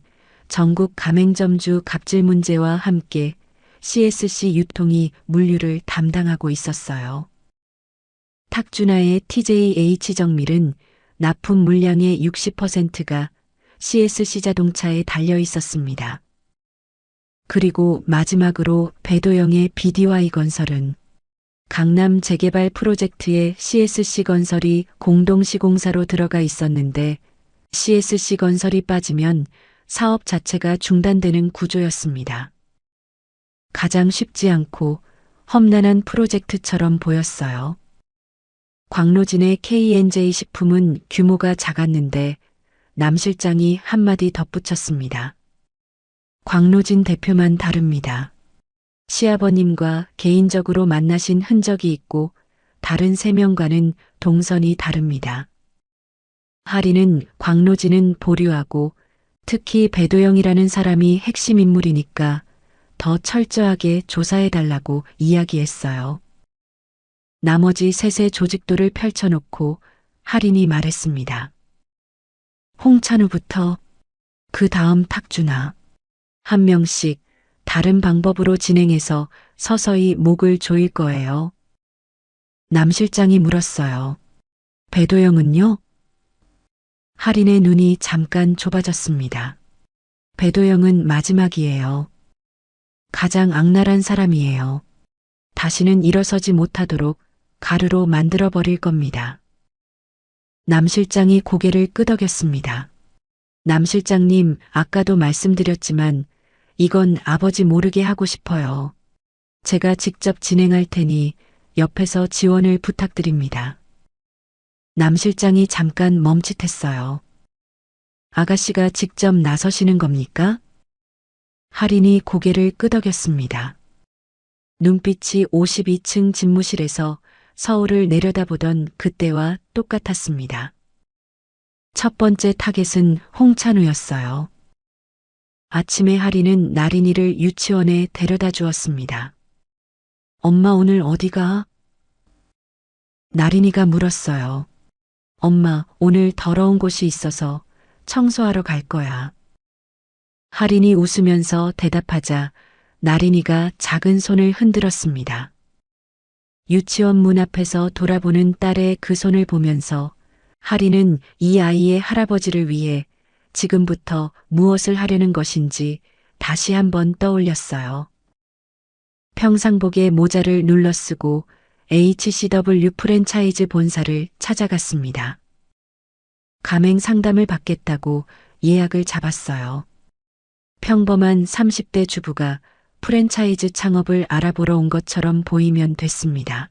전국 가맹점주 갑질 문제와 함께 CSC 유통이 물류를 담당하고 있었어요. 탁준하의 TJH 정밀은 납품 물량의 60%가 CSC 자동차에 달려 있었습니다. 그리고 마지막으로 배도영의 BDY 건설은 강남 재개발 프로젝트에 CSC 건설이 공동시공사로 들어가 있었는데 CSC 건설이 빠지면 사업 자체가 중단되는 구조였습니다. 가장 쉽지 않고 험난한 프로젝트처럼 보였어요. 광로진의 K&J 식품은 규모가 작았는데 남 실장이 한마디 덧붙였습니다. 광로진 대표만 다릅니다. 시아버님과 개인적으로 만나신 흔적이 있고 다른 3명과는 동선이 다릅니다. 할인은 광로진은 보류하고 특히 배도영이라는 사람이 핵심 인물이니까 더 철저하게 조사해달라고 이야기했어요. 나머지 셋의 조직도를 펼쳐놓고 할인이 말했습니다. 홍찬우부터 그 다음 탁준하. 한 명씩 다른 방법으로 진행해서 서서히 목을 조일 거예요. 남 실장이 물었어요. 배도영은요? 할인의 눈이 잠깐 좁아졌습니다. 배도영은 마지막이에요. 가장 악랄한 사람이에요. 다시는 일어서지 못하도록 가루로 만들어버릴 겁니다. 남 실장이 고개를 끄덕였습니다. 남 실장님, 아까도 말씀드렸지만 이건 아버지 모르게 하고 싶어요. 제가 직접 진행할 테니 옆에서 지원을 부탁드립니다. 남 실장이 잠깐 멈칫했어요. 아가씨가 직접 나서시는 겁니까? 할인이 고개를 끄덕였습니다. 눈빛이 52층 집무실에서 서울을 내려다보던 그때와 똑같았습니다. 첫 번째 타겟은 홍찬우였어요. 아침에 할인은 나린이를 유치원에 데려다 주었습니다. 엄마 오늘 어디가? 나린이가 물었어요. 엄마, 오늘 더러운 곳이 있어서 청소하러 갈 거야. 할인이 웃으면서 대답하자 나린이가 작은 손을 흔들었습니다. 유치원 문 앞에서 돌아보는 딸의 그 손을 보면서 할인은 이 아이의 할아버지를 위해 지금부터 무엇을 하려는 것인지 다시 한번 떠올렸어요. 평상복에 모자를 눌러쓰고 HCW 프랜차이즈 본사를 찾아갔습니다. 가맹 상담을 받겠다고 예약을 잡았어요. 평범한 30대 주부가 프랜차이즈 창업을 알아보러 온 것처럼 보이면 됐습니다.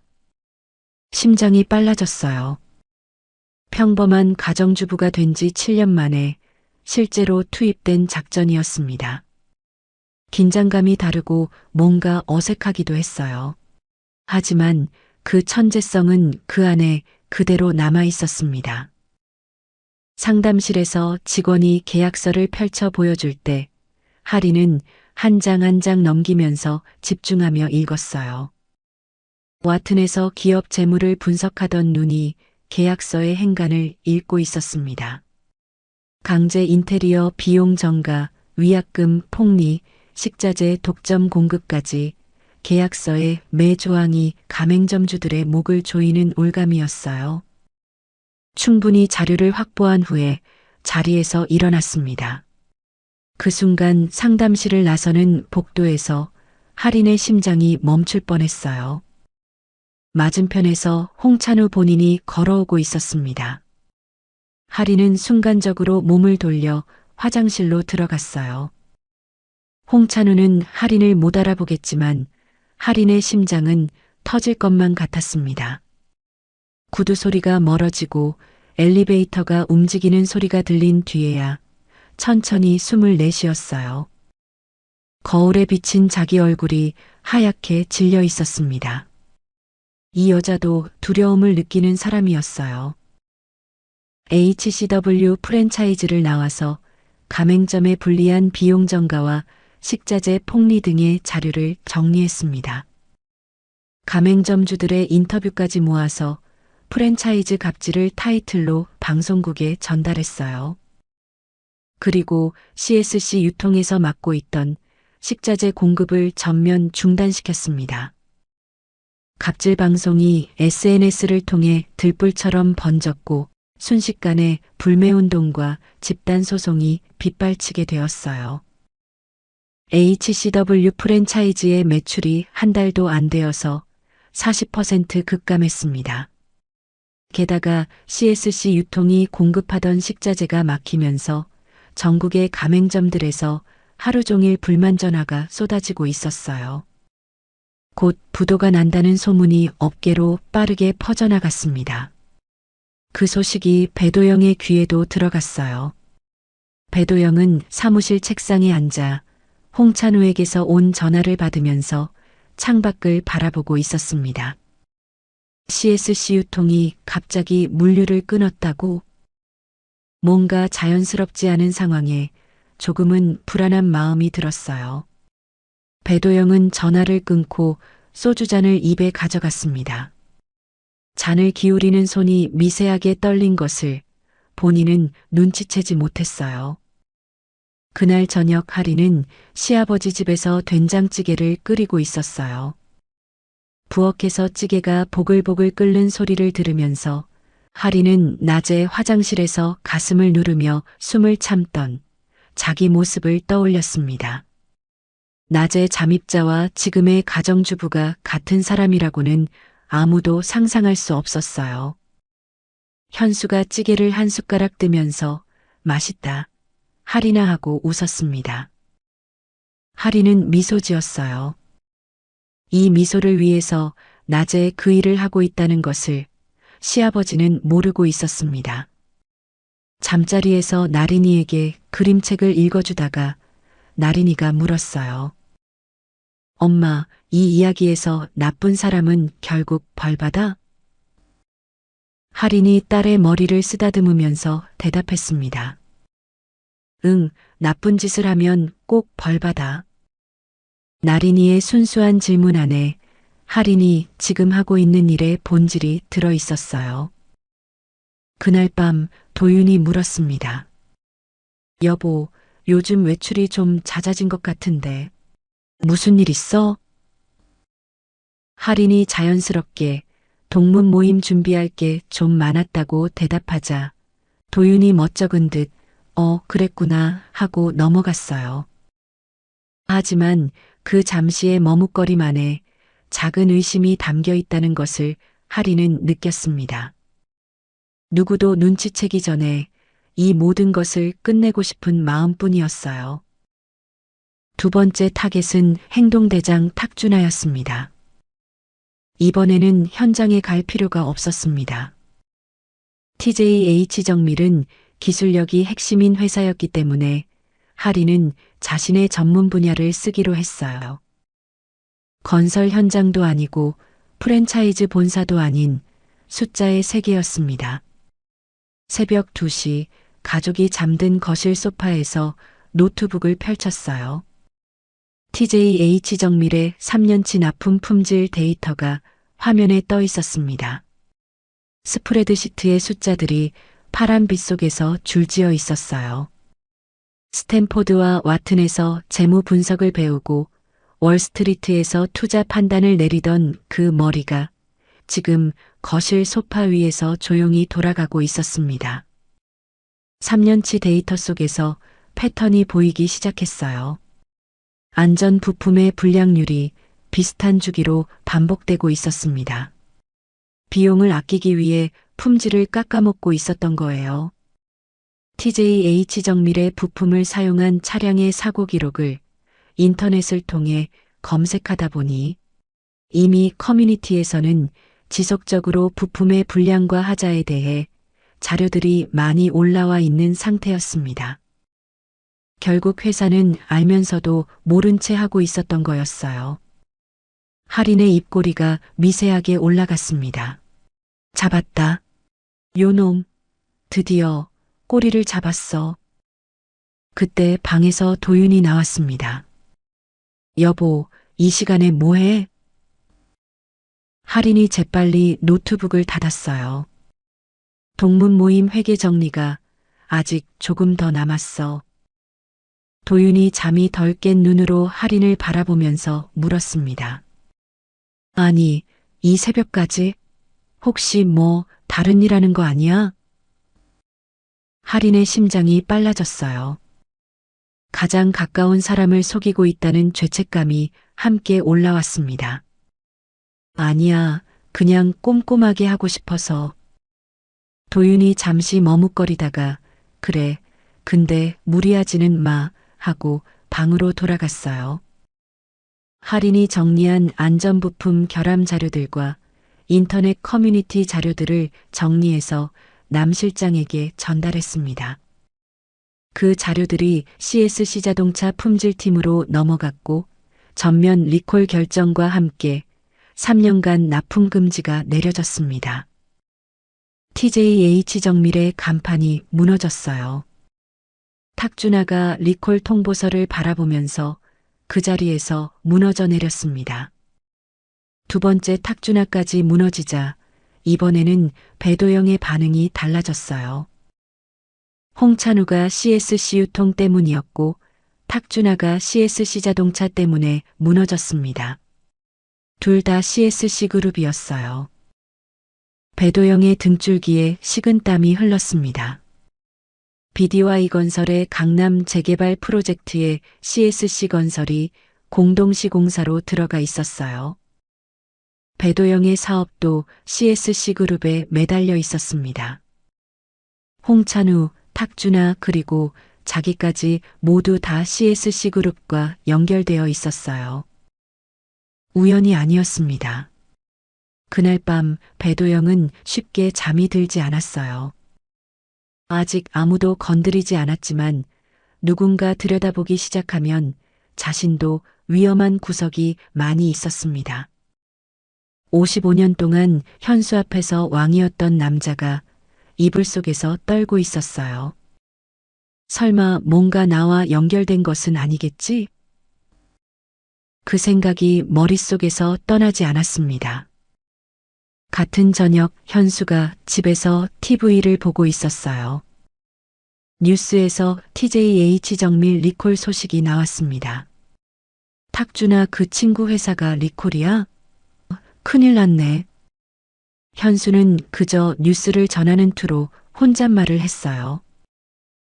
심장이 빨라졌어요. 평범한 가정주부가 된 지 7년 만에 실제로 투입된 작전이었습니다. 긴장감이 다르고 뭔가 어색하기도 했어요. 하지만 그 천재성은 그 안에 그대로 남아 있었습니다. 상담실에서 직원이 계약서를 펼쳐 보여줄 때 할인은 한 장 한 장 넘기면서 집중하며 읽었어요. 와튼에서 기업 재무를 분석하던 눈이 계약서의 행간을 읽고 있었습니다. 강제 인테리어 비용 전가, 위약금 폭리, 식자재 독점 공급까지 계약서의 매 조항이 가맹점주들의 목을 조이는 올감이었어요. 충분히 자료를 확보한 후에 자리에서 일어났습니다. 그 순간 상담실을 나서는 복도에서 할인의 심장이 멈출 뻔했어요. 맞은편에서 홍찬우 본인이 걸어오고 있었습니다. 할인은 순간적으로 몸을 돌려 화장실로 들어갔어요. 홍찬우는 할인을 못 알아보겠지만 할인의 심장은 터질 것만 같았습니다. 구두 소리가 멀어지고 엘리베이터가 움직이는 소리가 들린 뒤에야 천천히 숨을 내쉬었어요. 거울에 비친 자기 얼굴이 하얗게 질려 있었습니다. 이 여자도 두려움을 느끼는 사람이었어요. HCW 프랜차이즈를 나와서 가맹점에 불리한 비용 전가와 식자재 폭리 등의 자료를 정리했습니다. 가맹점주들의 인터뷰까지 모아서 프랜차이즈 갑질을 타이틀로 방송국에 전달했어요. 그리고 CSC 유통에서 맡고 있던 식자재 공급을 전면 중단시켰습니다. 갑질 방송이 SNS를 통해 들불처럼 번졌고 순식간에 불매운동과 집단소송이 빗발치게 되었어요. HCW 프랜차이즈의 매출이 한 달도 안 되어서 40% 급감했습니다. 게다가 CSC 유통이 공급하던 식자재가 막히면서 전국의 가맹점들에서 하루 종일 불만 전화가 쏟아지고 있었어요. 곧 부도가 난다는 소문이 업계로 빠르게 퍼져나갔습니다. 그 소식이 배도영의 귀에도 들어갔어요. 배도영은 사무실 책상에 앉아 홍찬우에게서 온 전화를 받으면서 창밖을 바라보고 있었습니다. CSC 유통이 갑자기 물류를 끊었다고? 뭔가 자연스럽지 않은 상황에 조금은 불안한 마음이 들었어요. 배도영은 전화를 끊고 소주잔을 입에 가져갔습니다. 잔을 기울이는 손이 미세하게 떨린 것을 본인은 눈치채지 못했어요. 그날 저녁 하리는 시아버지 집에서 된장찌개를 끓이고 있었어요. 부엌에서 찌개가 보글보글 끓는 소리를 들으면서 하리는 낮에 화장실에서 가슴을 누르며 숨을 참던 자기 모습을 떠올렸습니다. 낮에 잠입자와 지금의 가정주부가 같은 사람이라고는 아무도 상상할 수 없었어요. 현수가 찌개를 한 숟가락 뜨면서 맛있다, 하리나 하고 웃었습니다. 하리는 미소 지었어요. 이 미소를 위해서 낮에 그 일을 하고 있다는 것을 시아버지는 모르고 있었습니다. 잠자리에서 나린이에게 그림책을 읽어주다가 나린이가 물었어요. 엄마, 이 이야기에서 나쁜 사람은 결국 벌받아? 하린이 딸의 머리를 쓰다듬으면서 대답했습니다. 응, 나쁜 짓을 하면 꼭 벌받아. 나린이의 순수한 질문 안에 하린이 지금 하고 있는 일의 본질이 들어 있었어요. 그날 밤 도윤이 물었습니다. 여보, 요즘 외출이 좀 잦아진 것 같은데 무슨 일 있어? 하린이 자연스럽게 동문 모임 준비할 게 좀 많았다고 대답하자 도윤이 멋쩍은 듯 그랬구나 하고 넘어갔어요. 하지만 그 잠시의 머뭇거림 안에 작은 의심이 담겨 있다는 것을 하린은 느꼈습니다. 누구도 눈치채기 전에 이 모든 것을 끝내고 싶은 마음뿐이었어요. 두 번째 타겟은 행동대장 탁준하였습니다. 이번에는 현장에 갈 필요가 없었습니다. TJH정밀은 기술력이 핵심인 회사였기 때문에 하린은 자신의 전문 분야를 쓰기로 했어요. 건설 현장도 아니고 프랜차이즈 본사도 아닌 숫자의 세계였습니다. 새벽 2시 가족이 잠든 거실 소파에서 노트북을 펼쳤어요. TJH정밀의 3년치 납품 품질 데이터가 화면에 떠 있었습니다. 스프레드시트의 숫자들이 파란 빛 속에서 줄지어 있었어요. 스탠포드와 와튼에서 재무 분석을 배우고 월스트리트에서 투자 판단을 내리던 그 머리가 지금 거실 소파 위에서 조용히 돌아가고 있었습니다. 3년치 데이터 속에서 패턴이 보이기 시작했어요. 안전 부품의 불량률이 비슷한 주기로 반복되고 있었습니다. 비용을 아끼기 위해 품질을 깎아먹고 있었던 거예요. TJH정밀의 부품을 사용한 차량의 사고 기록을 인터넷을 통해 검색하다 보니 이미 커뮤니티에서는 지속적으로 부품의 불량과 하자에 대해 자료들이 많이 올라와 있는 상태였습니다. 결국 회사는 알면서도 모른 채 하고 있었던 거였어요. 하린의 입꼬리가 미세하게 올라갔습니다. 잡았다. 요놈, 드디어 꼬리를 잡았어. 그때 방에서 도윤이 나왔습니다. 여보, 이 시간에 뭐해? 하린이 재빨리 노트북을 닫았어요. 동문 모임 회계 정리가 아직 조금 더 남았어. 도윤이 잠이 덜 깬 눈으로 하린을 바라보면서 물었습니다. 아니, 이 새벽까지? 혹시 뭐 다른 일 하는 거 아니야? 하린의 심장이 빨라졌어요. 가장 가까운 사람을 속이고 있다는 죄책감이 함께 올라왔습니다. 아니야, 그냥 꼼꼼하게 하고 싶어서. 도윤이 잠시 머뭇거리다가 그래, 근데 무리하지는 마 하고 방으로 돌아갔어요. 할인이 정리한 안전부품 결함 자료들과 인터넷 커뮤니티 자료들을 정리해서 남 실장에게 전달했습니다. 그 자료들이 CSC 자동차 품질팀으로 넘어갔고 전면 리콜 결정과 함께 3년간 납품 금지가 내려졌습니다. TJH 정밀의 간판이 무너졌어요. 탁준하가 리콜 통보서를 바라보면서 그 자리에서 무너져 내렸습니다. 두 번째 탁준하까지 무너지자 이번에는 배도영의 반응이 달라졌어요. 홍찬우가 CSC 유통 때문이었고 탁준하가 CSC 자동차 때문에 무너졌습니다. 둘 다 CSC 그룹이었어요. 배도영의 등줄기에 식은땀이 흘렀습니다. BDY 건설의 강남 재개발 프로젝트에 CSC 건설이 공동시공사로 들어가 있었어요. 배도영의 사업도 CSC 그룹에 매달려 있었습니다. 홍찬우, 탁준하 그리고 자기까지 모두 다 CSC 그룹과 연결되어 있었어요. 우연이 아니었습니다. 그날 밤 배도영은 쉽게 잠이 들지 않았어요. 아직 아무도 건드리지 않았지만 누군가 들여다보기 시작하면 자신도 위험한 구석이 많이 있었습니다. 55년 동안 현수 앞에서 왕이었던 남자가 이불 속에서 떨고 있었어요. 설마 뭔가 나와 연결된 것은 아니겠지? 그 생각이 머릿속에서 떠나지 않았습니다. 같은 저녁 현수가 집에서 TV를 보고 있었어요. 뉴스에서 TJH 정밀 리콜 소식이 나왔습니다. 탁준하 그 친구 회사가 리콜이야? 큰일 났네. 현수는 그저 뉴스를 전하는 투로 혼잣말을 했어요.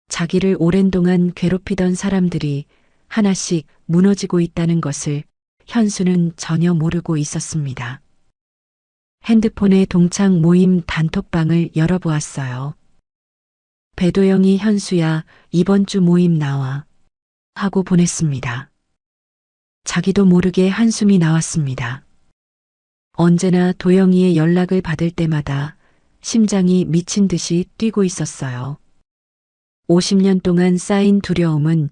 자기를 오랜 동안 괴롭히던 사람들이 하나씩 무너지고 있다는 것을 현수는 전혀 모르고 있었습니다. 핸드폰에 동창 모임 단톡방을 열어보았어요. 배도영이 현수야 이번 주 모임 나와 하고 보냈습니다. 자기도 모르게 한숨이 나왔습니다. 언제나 도영이의 연락을 받을 때마다 심장이 미친 듯이 뛰고 있었어요. 50년 동안 쌓인 두려움은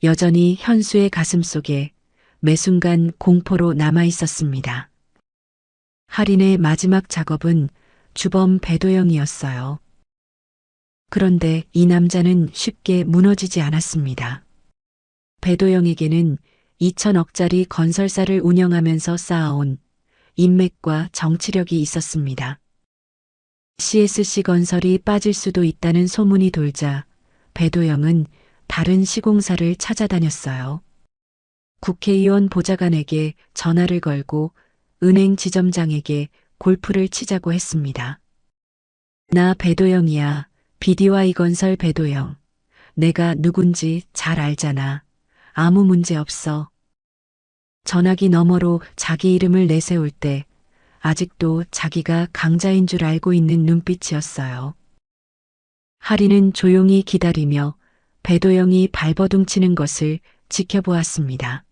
여전히 현수의 가슴 속에 매 순간 공포로 남아 있었습니다. 할인의 마지막 작업은 주범 배도영이었어요. 그런데 이 남자는 쉽게 무너지지 않았습니다. 배도영에게는 2천억짜리 건설사를 운영하면서 쌓아온 인맥과 정치력이 있었습니다. CSC 건설이 빠질 수도 있다는 소문이 돌자 배도영은 다른 시공사를 찾아다녔어요. 국회의원 보좌관에게 전화를 걸고 은행 지점장에게 골프를 치자고 했습니다. 나 배도영이야. BDY 건설 배도영. 내가 누군지 잘 알잖아. 아무 문제 없어. 전화기 너머로 자기 이름을 내세울 때 아직도 자기가 강자인 줄 알고 있는 눈빛이었어요. 할인은 조용히 기다리며 배도영이 발버둥 치는 것을 지켜보았습니다.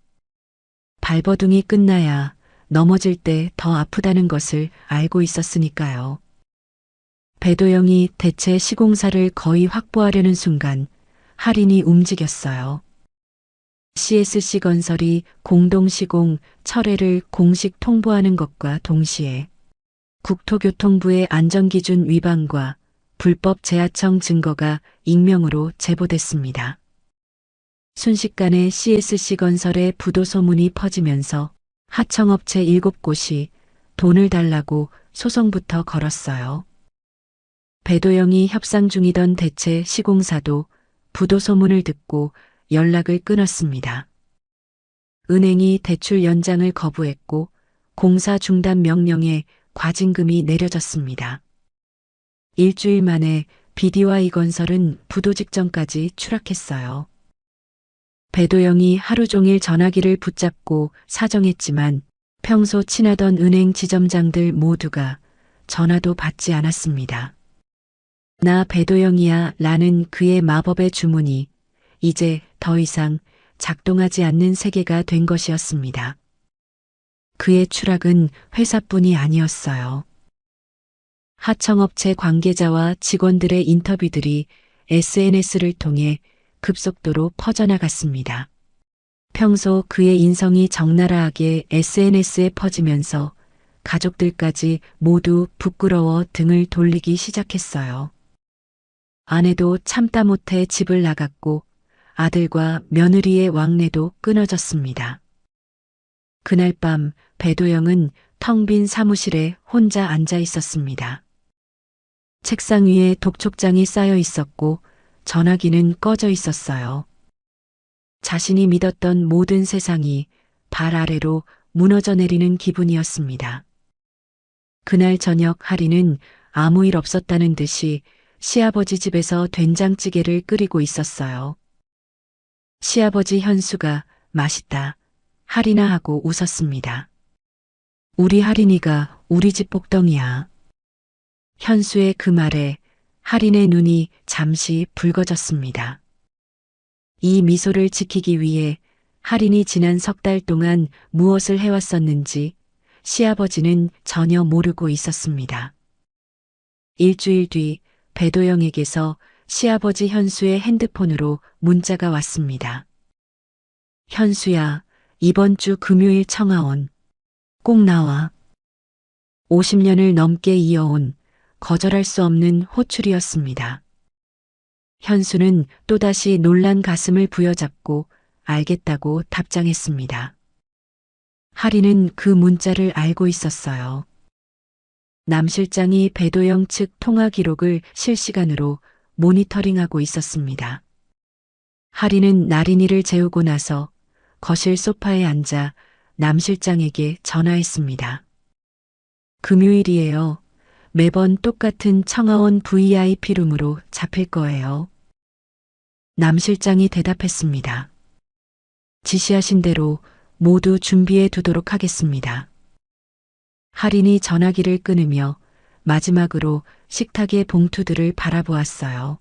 발버둥이 끝나야 넘어질 때 더 아프다는 것을 알고 있었으니까요. 배도영이 대체 시공사를 거의 확보하려는 순간 할인이 움직였어요. CSC 건설이 공동시공 철회를 공식 통보하는 것과 동시에 국토교통부의 안전기준 위반과 불법 재하청 증거가 익명으로 제보됐습니다. 순식간에 CSC 건설의 부도 소문이 퍼지면서 하청업체 7곳이 돈을 달라고 소송부터 걸었어요. 배도영이 협상 중이던 대체 시공사도 부도 소문을 듣고 연락을 끊었습니다. 은행이 대출 연장을 거부했고 공사 중단 명령에 과징금이 내려졌습니다. 일주일 만에 BDY 건설은 부도 직전까지 추락했어요. 배도영이 하루 종일 전화기를 붙잡고 사정했지만 평소 친하던 은행 지점장들 모두가 전화도 받지 않았습니다. 나 배도영이야 라는 그의 마법의 주문이 이제 더 이상 작동하지 않는 세계가 된 것이었습니다. 그의 추락은 회사뿐이 아니었어요. 하청업체 관계자와 직원들의 인터뷰들이 SNS를 통해 급속도로 퍼져나갔습니다. 평소 그의 인성이 적나라하게 SNS에 퍼지면서 가족들까지 모두 부끄러워 등을 돌리기 시작했어요. 아내도 참다 못해 집을 나갔고 아들과 며느리의 왕래도 끊어졌습니다. 그날 밤 배도영은 텅 빈 사무실에 혼자 앉아 있었습니다. 책상 위에 독촉장이 쌓여 있었고 전화기는 꺼져 있었어요. 자신이 믿었던 모든 세상이 발 아래로 무너져 내리는 기분이었습니다. 그날 저녁 하리는 아무 일 없었다는 듯이 시아버지 집에서 된장찌개를 끓이고 있었어요. 시아버지 현수가 맛있다, 하리나 하고 웃었습니다. 우리 하린이가 우리 집 복덩이야. 현수의 그 말에 하린의 눈이 잠시 붉어졌습니다. 이 미소를 지키기 위해 하린이 지난 석 달 동안 무엇을 해왔었는지 시아버지는 전혀 모르고 있었습니다. 일주일 뒤 배도영에게서 시아버지 현수의 핸드폰으로 문자가 왔습니다. 현수야, 이번 주 금요일 청아원. 꼭 나와. 50년을 넘게 이어온 거절할 수 없는 호출이었습니다. 현수는 또다시 놀란 가슴을 부여잡고 알겠다고 답장했습니다. 하리는 그 문자를 알고 있었어요. 남 실장이 배도영 측 통화 기록을 실시간으로 모니터링하고 있었습니다. 하리는 나린이를 재우고 나서 거실 소파에 앉아 남 실장에게 전화했습니다. 금요일이에요. 매번 똑같은 청아원 VIP룸으로 잡힐 거예요. 남 실장이 대답했습니다. 지시하신 대로 모두 준비해 두도록 하겠습니다. 하린이 전화기를 끊으며 마지막으로 식탁의 봉투들을 바라보았어요.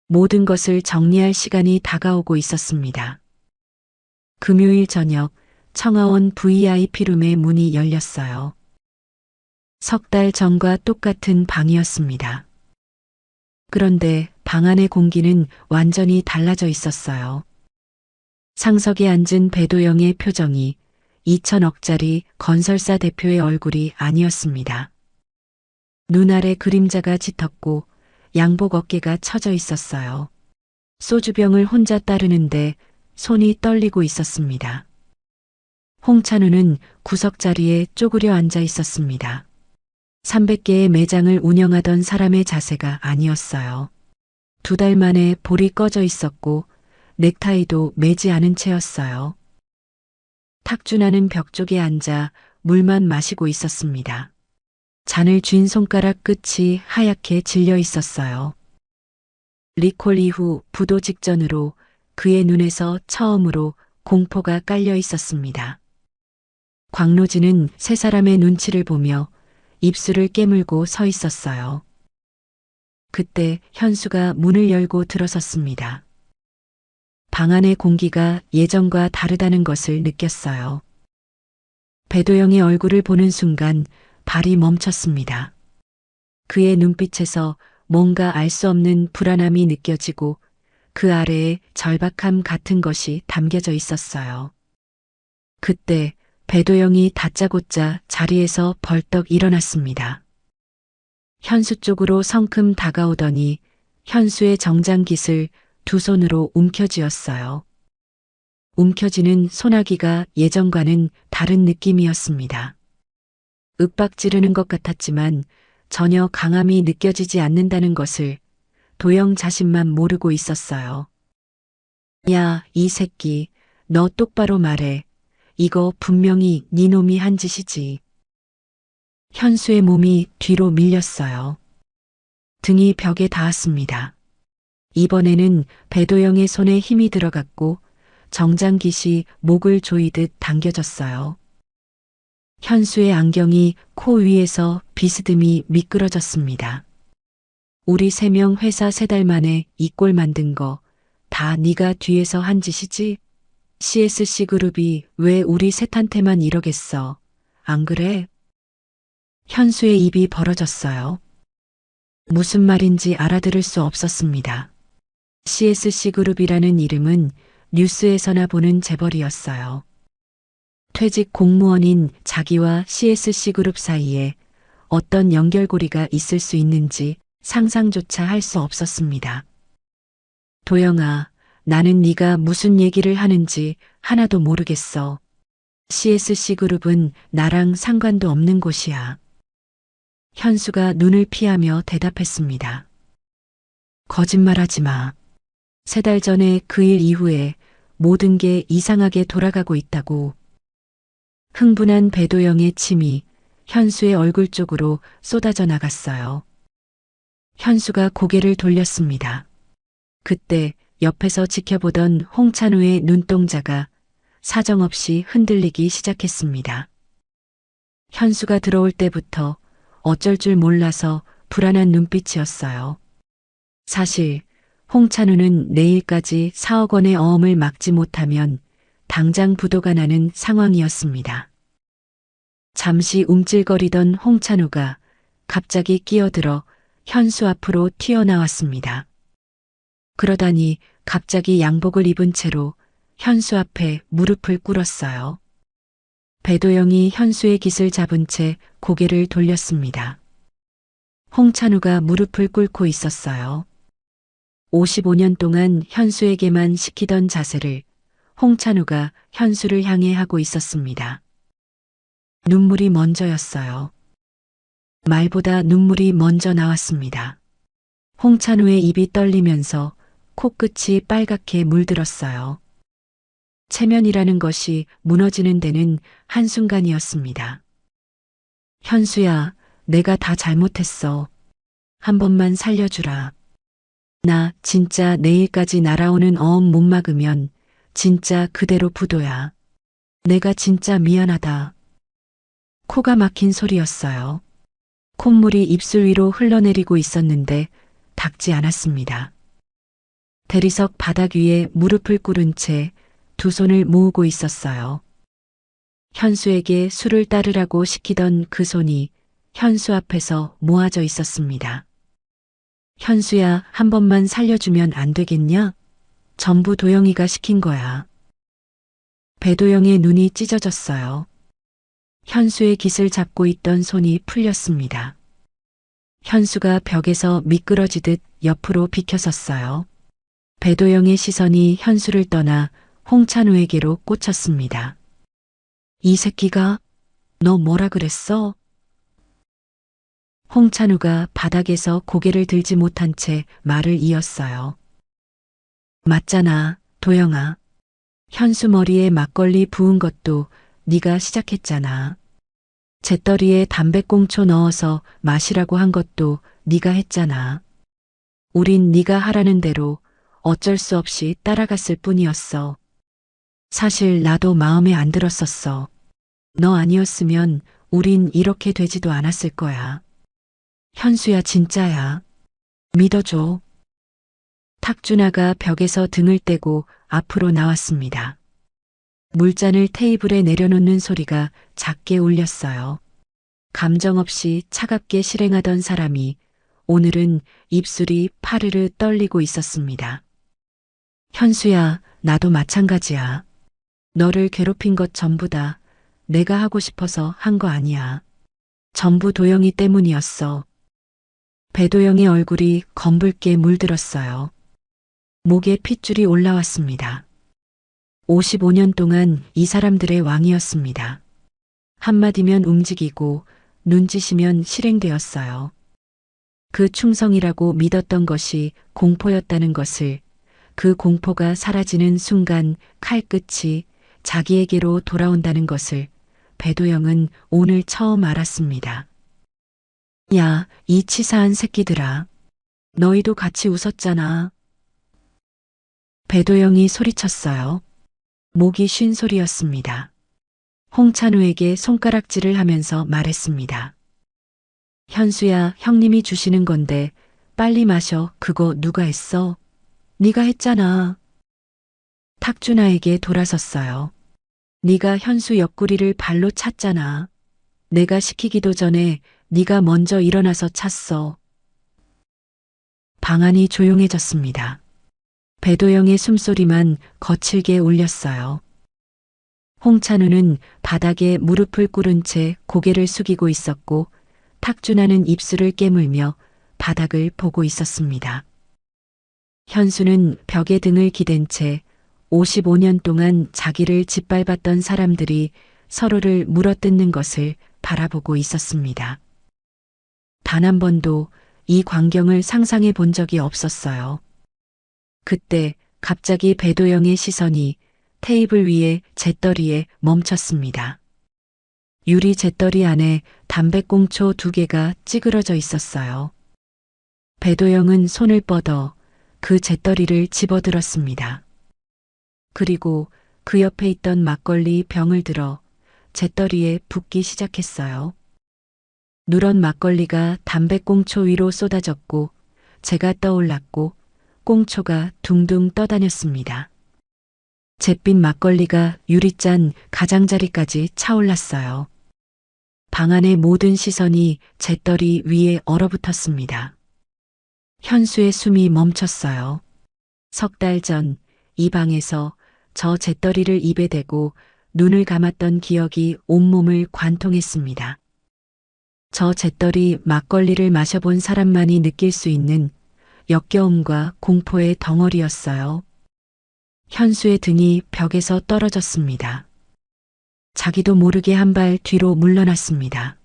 모든 것을 정리할 시간이 다가오고 있었습니다. 금요일 저녁 청아원 VIP룸의 문이 열렸어요. 석 달 전과 똑같은 방이었습니다. 그런데 방 안의 공기는 완전히 달라져 있었어요. 상석에 앉은 배도영의 표정이 2천억짜리 건설사 대표의 얼굴이 아니었습니다. 눈 아래 그림자가 짙었고 양복 어깨가 처져 있었어요. 소주병을 혼자 따르는데 손이 떨리고 있었습니다. 홍찬우는 구석자리에 쪼그려 앉아 있었습니다. 300개의 매장을 운영하던 사람의 자세가 아니었어요. 2달 만에 볼이 꺼져 있었고 넥타이도 매지 않은 채였어요. 탁준하는 벽 쪽에 앉아 물만 마시고 있었습니다. 잔을 쥔 손가락 끝이 하얗게 질려 있었어요. 리콜 이후 부도 직전으로 그의 눈에서 처음으로 공포가 깔려 있었습니다. 광로진은 세 사람의 눈치를 보며 입술을 깨물고 서 있었어요. 그때 현수가 문을 열고 들어섰습니다. 방 안의 공기가 예전과 다르다는 것을 느꼈어요. 배도영의 얼굴을 보는 순간 발이 멈췄습니다. 그의 눈빛에서 뭔가 알 수 없는 불안함이 느껴지고 그 아래에 절박함 같은 것이 담겨져 있었어요. 그때 배도영이 다짜고짜 자리에서 벌떡 일어났습니다. 현수 쪽으로 성큼 다가오더니 현수의 정장깃을 두 손으로 움켜쥐었어요. 움켜쥐는 소나기가 예전과는 다른 느낌이었습니다. 윽박 지르는 것 같았지만 전혀 강함이 느껴지지 않는다는 것을 도영 자신만 모르고 있었어요. 야, 이 새끼, 너 똑바로 말해. 이거 분명히 네 놈이 한 짓이지. 현수의 몸이 뒤로 밀렸어요. 등이 벽에 닿았습니다. 이번에는 배도영의 손에 힘이 들어갔고 정장깃이 목을 조이듯 당겨졌어요. 현수의 안경이 코 위에서 비스듬히 미끄러졌습니다. 우리 3명 회사 3달 만에 이 꼴 만든 거 다 네가 뒤에서 한 짓이지? CSC 그룹이 왜 우리 셋한테만 이러겠어? 안 그래? 현수의 입이 벌어졌어요. 무슨 말인지 알아들을 수 없었습니다. CSC 그룹이라는 이름은 뉴스에서나 보는 재벌이었어요. 퇴직 공무원인 자기와 CSC 그룹 사이에 어떤 연결고리가 있을 수 있는지 상상조차 할 수 없었습니다. 도영아, 나는 네가 무슨 얘기를 하는지 하나도 모르겠어. CSC 그룹은 나랑 상관도 없는 곳이야. 현수가 눈을 피하며 대답했습니다. 거짓말하지 마. 3달 전에 그 일 이후에 모든 게 이상하게 돌아가고 있다고. 흥분한 배도영의 침이 현수의 얼굴 쪽으로 쏟아져 나갔어요. 현수가 고개를 돌렸습니다. 그때 옆에서 지켜보던 홍찬우의 눈동자가 사정없이 흔들리기 시작했습니다. 현수가 들어올 때부터 어쩔 줄 몰라서 불안한 눈빛이었어요. 사실 홍찬우는 내일까지 4억 원의 어음을 막지 못하면 당장 부도가 나는 상황이었습니다. 잠시 움찔거리던 홍찬우가 갑자기 끼어들어 현수 앞으로 튀어나왔습니다. 그러다니 갑자기 양복을 입은 채로 현수 앞에 무릎을 꿇었어요. 배도영이 현수의 깃을 잡은 채 고개를 돌렸습니다. 홍찬우가 무릎을 꿇고 있었어요. 55년 동안 현수에게만 시키던 자세를 홍찬우가 현수를 향해 하고 있었습니다. 눈물이 먼저였어요. 말보다 눈물이 먼저 나왔습니다. 홍찬우의 입이 떨리면서 코끝이 빨갛게 물들었어요. 체면이라는 것이 무너지는 데는 한순간이었습니다. 현수야, 내가 다 잘못했어. 한 번만 살려주라. 나 진짜 내일까지 날아오는 어음 못 막으면 진짜 그대로 부도야. 내가 진짜 미안하다. 코가 막힌 소리였어요. 콧물이 입술 위로 흘러내리고 있었는데 닿지 않았습니다. 대리석 바닥 위에 무릎을 꿇은 채 두 손을 모으고 있었어요. 현수에게 술을 따르라고 시키던 그 손이 현수 앞에서 모아져 있었습니다. 현수야, 한 번만 살려주면 안 되겠냐? 전부 도영이가 시킨 거야. 배도영의 눈이 찢어졌어요. 현수의 깃을 잡고 있던 손이 풀렸습니다. 현수가 벽에서 미끄러지듯 옆으로 비켜섰어요. 배도영의 시선이 현수를 떠나 홍찬우에게로 꽂혔습니다. 이 새끼가 너 뭐라 그랬어? 홍찬우가 바닥에서 고개를 들지 못한 채 말을 이었어요. 맞잖아, 도영아. 현수 머리에 막걸리 부은 것도 네가 시작했잖아. 잿더리에 담배꽁초 넣어서 마시라고 한 것도 네가 했잖아. 우린 네가 하라는 대로 어쩔 수 없이 따라갔을 뿐이었어. 사실 나도 마음에 안 들었었어. 너 아니었으면 우린 이렇게 되지도 않았을 거야. 현수야, 진짜야. 믿어줘. 탁준하가 벽에서 등을 떼고 앞으로 나왔습니다. 물잔을 테이블에 내려놓는 소리가 작게 울렸어요. 감정 없이 차갑게 실행하던 사람이 오늘은 입술이 파르르 떨리고 있었습니다. 현수야, 나도 마찬가지야. 너를 괴롭힌 것 전부 다 내가 하고 싶어서 한 거 아니야. 전부 도영이 때문이었어. 배도영의 얼굴이 검붉게 물들었어요. 목에 핏줄이 올라왔습니다. 55년 동안 이 사람들의 왕이었습니다. 한마디면 움직이고 눈짓이면 실행되었어요. 그 충성이라고 믿었던 것이 공포였다는 것을, 그 공포가 사라지는 순간 칼끝이 자기에게로 돌아온다는 것을 배도영은 오늘 처음 알았습니다. 야, 이 치사한 새끼들아. 너희도 같이 웃었잖아. 배도영이 소리쳤어요. 목이 쉰 소리였습니다. 홍찬우에게 손가락질을 하면서 말했습니다. 현수야, 형님이 주시는 건데 빨리 마셔. 그거 누가 했어? 네가 했잖아. 탁준아에게 돌아섰어요. 네가 현수 옆구리를 발로 찼잖아. 내가 시키기도 전에 네가 먼저 일어나서 찼어. 방 안이 조용해졌습니다. 배도영의 숨소리만 거칠게 울렸어요. 홍찬우는 바닥에 무릎을 꿇은 채 고개를 숙이고 있었고 탁준아는 입술을 깨물며 바닥을 보고 있었습니다. 현수는 벽에 등을 기댄 채 55년 동안 자기를 짓밟았던 사람들이 서로를 물어뜯는 것을 바라보고 있었습니다. 단 한 번도 이 광경을 상상해 본 적이 없었어요. 그때 갑자기 배도영의 시선이 테이블 위에 잿더리에 멈췄습니다. 유리 잿더리 안에 담배꽁초 2개가 찌그러져 있었어요. 배도영은 손을 뻗어 그 잿더리를 집어들었습니다. 그리고 그 옆에 있던 막걸리 병을 들어 잿더리에 붓기 시작했어요. 누런 막걸리가 담배꽁초 위로 쏟아졌고 제가 떠올랐고 꽁초가 둥둥 떠다녔습니다. 잿빛 막걸리가 유리잔 가장자리까지 차올랐어요. 방 안의 모든 시선이 잿더리 위에 얼어붙었습니다. 현수의 숨이 멈췄어요. 3달 전 이 방에서 저 잿더리를 입에 대고 눈을 감았던 기억이 온몸을 관통했습니다. 저 잿더리 막걸리를 마셔본 사람만이 느낄 수 있는 역겨움과 공포의 덩어리였어요. 현수의 등이 벽에서 떨어졌습니다. 자기도 모르게 한 발 뒤로 물러났습니다.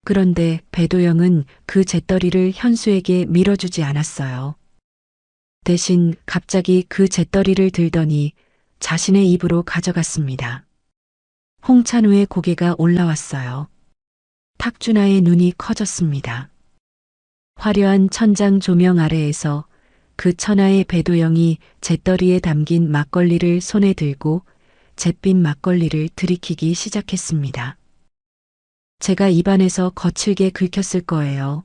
그런데 배도영은 그 잿더리를 현수에게 밀어주지 않았어요. 대신 갑자기 그 잿더리를 들더니 자신의 입으로 가져갔습니다. 홍찬우의 고개가 올라왔어요. 탁준아의 눈이 커졌습니다. 화려한 천장 조명 아래에서 그 천하의 배도영이 잿더리에 담긴 막걸리를 손에 들고 잿빛 막걸리를 들이키기 시작했습니다. 제가 입안에서 거칠게 긁혔을 거예요.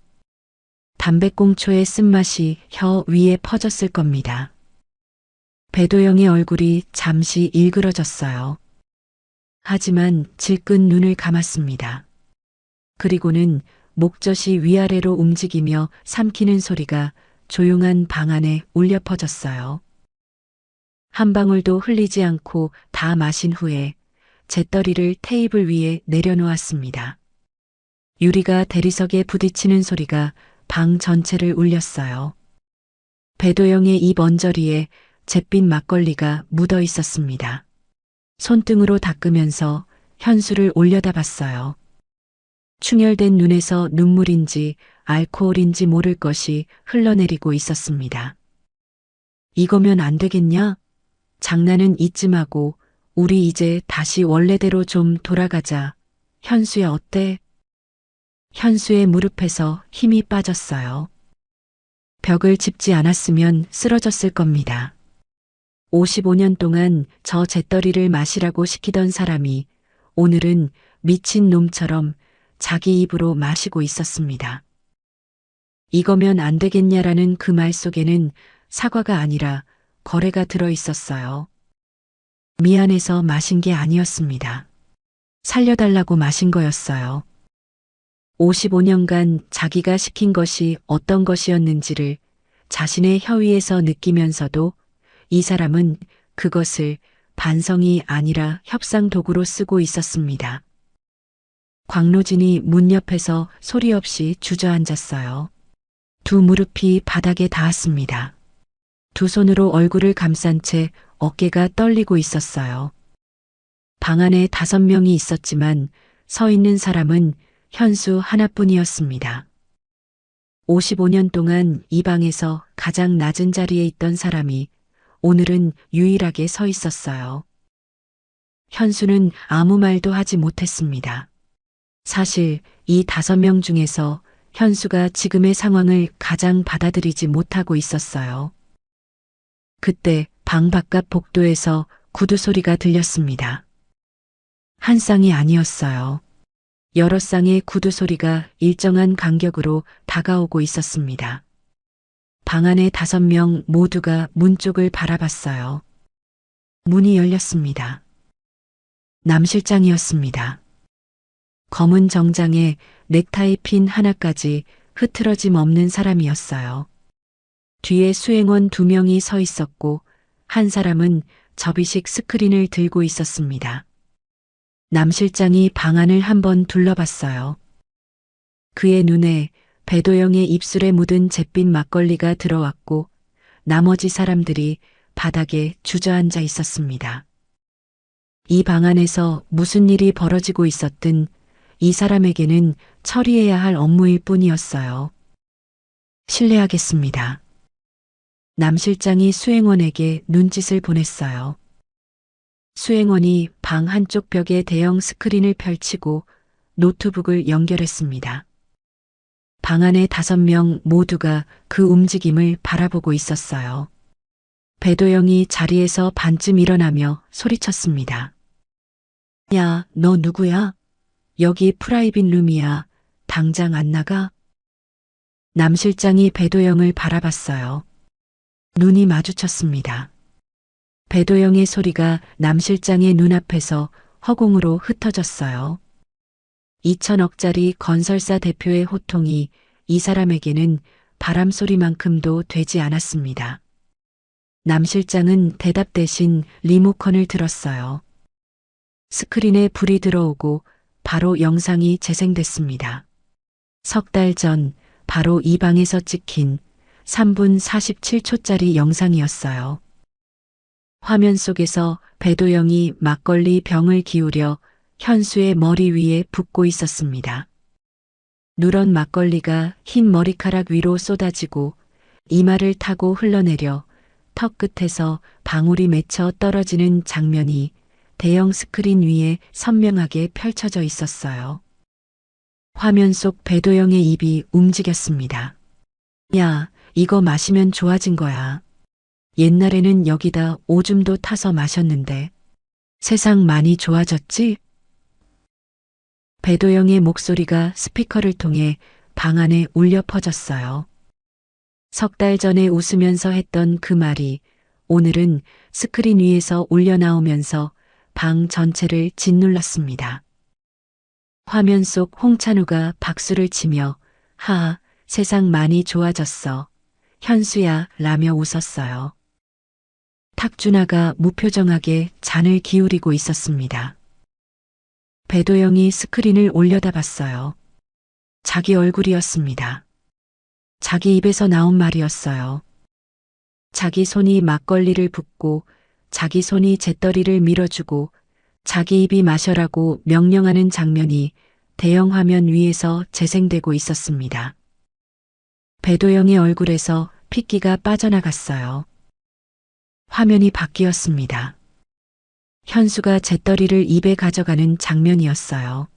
담배꽁초의 쓴맛이 혀 위에 퍼졌을 겁니다. 배도영의 얼굴이 잠시 일그러졌어요. 하지만 질끈 눈을 감았습니다. 그리고는 목젖이 위아래로 움직이며 삼키는 소리가 조용한 방 안에 울려 퍼졌어요. 한 방울도 흘리지 않고 다 마신 후에 잿더리를 테이블 위에 내려놓았습니다. 유리가 대리석에 부딪히는 소리가 방 전체를 울렸어요. 배도영의 입 언저리에 잿빛 막걸리가 묻어 있었습니다. 손등으로 닦으면서 현수를 올려다 봤어요. 충혈된 눈에서 눈물인지 알코올인지 모를 것이 흘러내리고 있었습니다. 이거면 안 되겠냐? 장난은 이쯤하고 우리 이제 다시 원래대로 좀 돌아가자. 현수야 어때? 현수의 무릎에서 힘이 빠졌어요. 벽을 짚지 않았으면 쓰러졌을 겁니다. 55년 동안 저 잿더리를 마시라고 시키던 사람이 오늘은 미친 놈처럼 자기 입으로 마시고 있었습니다. 이거면 안 되겠냐라는 그 말 속에는 사과가 아니라 거래가 들어 있었어요. 미안해서 마신 게 아니었습니다. 살려달라고 마신 거였어요. 55년간 자기가 시킨 것이 어떤 것이었는지를 자신의 혀위에서 느끼면서도 이 사람은 그것을 반성이 아니라 협상 도구로 쓰고 있었습니다. 광로진이 문 옆에서 소리 없이 주저앉았어요. 두 무릎이 바닥에 닿았습니다. 두 손으로 얼굴을 감싼 채 어깨가 떨리고 있었어요. 방 안에 5명이 있었지만 서 있는 사람은 현수 하나뿐이었습니다. 55년 동안 이 방에서 가장 낮은 자리에 있던 사람이 오늘은 유일하게 서 있었어요. 현수는 아무 말도 하지 못했습니다. 사실 이 5명 중에서 현수가 지금의 상황을 가장 받아들이지 못하고 있었어요. 그때 방 바깥 복도에서 구두 소리가 들렸습니다. 한 쌍이 아니었어요. 여러 쌍의 구두 소리가 일정한 간격으로 다가오고 있었습니다. 방 안의 5명 모두가 문 쪽을 바라봤어요. 문이 열렸습니다. 남 실장이었습니다. 검은 정장에 넥타이 핀 하나까지 흐트러짐 없는 사람이었어요. 뒤에 수행원 2명이 서 있었고 한 사람은 접이식 스크린을 들고 있었습니다. 남 실장이 방안을 한번 둘러봤어요. 그의 눈에 배도영의 입술에 묻은 잿빛 막걸리가 들어왔고 나머지 사람들이 바닥에 주저앉아 있었습니다. 이 방 안에서 무슨 일이 벌어지고 있었든 이 사람에게는 처리해야 할 업무일 뿐이었어요. 실례하겠습니다. 남 실장이 수행원에게 눈짓을 보냈어요. 수행원이 방 한쪽 벽에 대형 스크린을 펼치고 노트북을 연결했습니다. 방 안에 5명 모두가 그 움직임을 바라보고 있었어요. 배도영이 자리에서 반쯤 일어나며 소리쳤습니다. 야, 너 누구야? 여기 프라이빗 룸이야. 당장 안 나가? 남 실장이 배도영을 바라봤어요. 눈이 마주쳤습니다. 배도영의 소리가 남 실장의 눈앞에서 허공으로 흩어졌어요. 2천억짜리 건설사 대표의 호통이 이 사람에게는 바람 소리만큼도 되지 않았습니다. 남 실장은 대답 대신 리모컨을 들었어요. 스크린에 불이 들어오고 바로 영상이 재생됐습니다. 석 달 전 바로 이 방에서 찍힌 3분 47초짜리 영상이었어요. 화면 속에서 배도영이 막걸리 병을 기울여 현수의 머리 위에 붓고 있었습니다. 누런 막걸리가 흰 머리카락 위로 쏟아지고 이마를 타고 흘러내려 턱 끝에서 방울이 맺혀 떨어지는 장면이 대형 스크린 위에 선명하게 펼쳐져 있었어요. 화면 속 배도영의 입이 움직였습니다. 야, 이거 마시면 좋아진 거야. 옛날에는 여기다 오줌도 타서 마셨는데 세상 많이 좋아졌지? 배도영의 목소리가 스피커를 통해 방 안에 울려 퍼졌어요. 석 달 전에 웃으면서 했던 그 말이 오늘은 스크린 위에서 울려 나오면서 방 전체를 짓눌렀습니다. 화면 속 홍찬우가 박수를 치며 하하, 세상 많이 좋아졌어. 현수야 라며 웃었어요. 탁준하가 무표정하게 잔을 기울이고 있었습니다. 배도영이 스크린을 올려다봤어요. 자기 얼굴이었습니다. 자기 입에서 나온 말이었어요. 자기 손이 막걸리를 붓고 자기 손이 잿더리를 밀어주고 자기 입이 마셔라고 명령하는 장면이 대형 화면 위에서 재생되고 있었습니다. 배도영의 얼굴에서 핏기가 빠져나갔어요. 화면이 바뀌었습니다. 현수가 잿더리를 입에 가져가는 장면이었어요.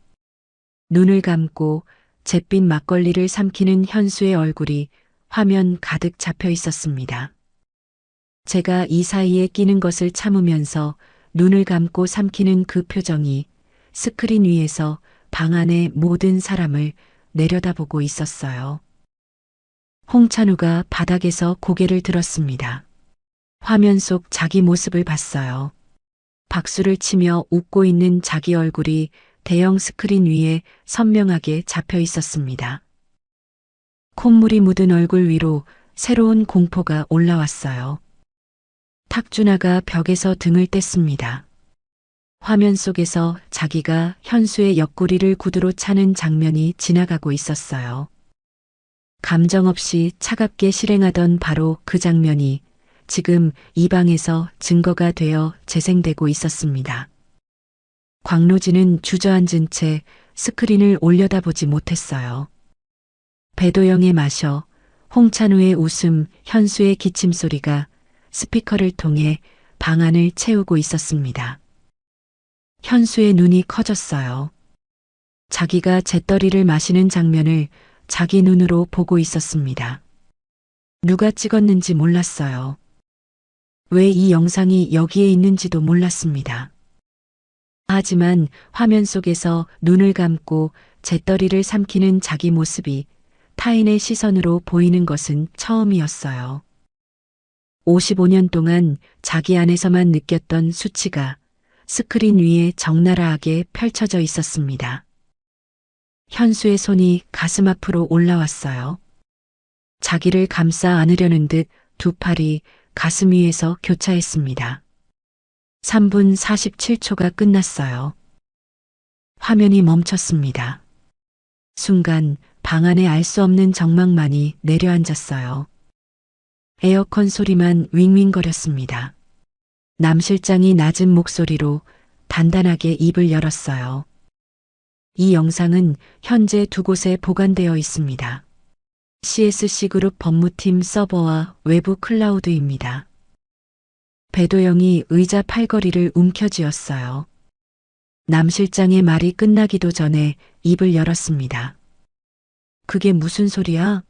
눈을 감고 잿빛 막걸리를 삼키는 현수의 얼굴이 화면 가득 잡혀 있었습니다. 제가 이 사이에 끼는 것을 참으면서 눈을 감고 삼키는 그 표정이 스크린 위에서 방 안의 모든 사람을 내려다보고 있었어요. 홍찬우가 바닥에서 고개를 들었습니다. 화면 속 자기 모습을 봤어요. 박수를 치며 웃고 있는 자기 얼굴이 대형 스크린 위에 선명하게 잡혀 있었습니다. 콧물이 묻은 얼굴 위로 새로운 공포가 올라왔어요. 탁준하가 벽에서 등을 뗐습니다. 화면 속에서 자기가 현수의 옆구리를 구두로 차는 장면이 지나가고 있었어요. 감정 없이 차갑게 실행하던 바로 그 장면이 지금 이 방에서 증거가 되어 재생되고 있었습니다. 광로진은 주저앉은 채 스크린을 올려다보지 못했어요. 배도영의 마셔, 홍찬우의 웃음, 현수의 기침 소리가 스피커를 통해 방 안을 채우고 있었습니다. 현수의 눈이 커졌어요. 자기가 잿더리를 마시는 장면을 자기 눈으로 보고 있었습니다. 누가 찍었는지 몰랐어요. 왜 이 영상이 여기에 있는지도 몰랐습니다. 하지만 화면 속에서 눈을 감고 잿더리를 삼키는 자기 모습이 타인의 시선으로 보이는 것은 처음이었어요. 55년 동안 자기 안에서만 느꼈던 수치가 스크린 위에 적나라하게 펼쳐져 있었습니다. 현수의 손이 가슴 앞으로 올라왔어요. 자기를 감싸 안으려는 듯 두 팔이 가슴 위에서 교차했습니다. 3분 47초가 끝났어요. 화면이 멈췄습니다. 순간 방 안에 알 수 없는 정막만이 내려앉았어요. 에어컨 소리만 윙윙거렸습니다. 남 실장이 낮은 목소리로 단단하게 입을 열었어요. 이 영상은 현재 두 곳에 보관되어 있습니다. CSC그룹 법무팀 서버와 외부 클라우드입니다. 배도영이 의자 팔걸이를 움켜쥐었어요. 남 실장의 말이 끝나기도 전에 입을 열었습니다. 그게 무슨 소리야?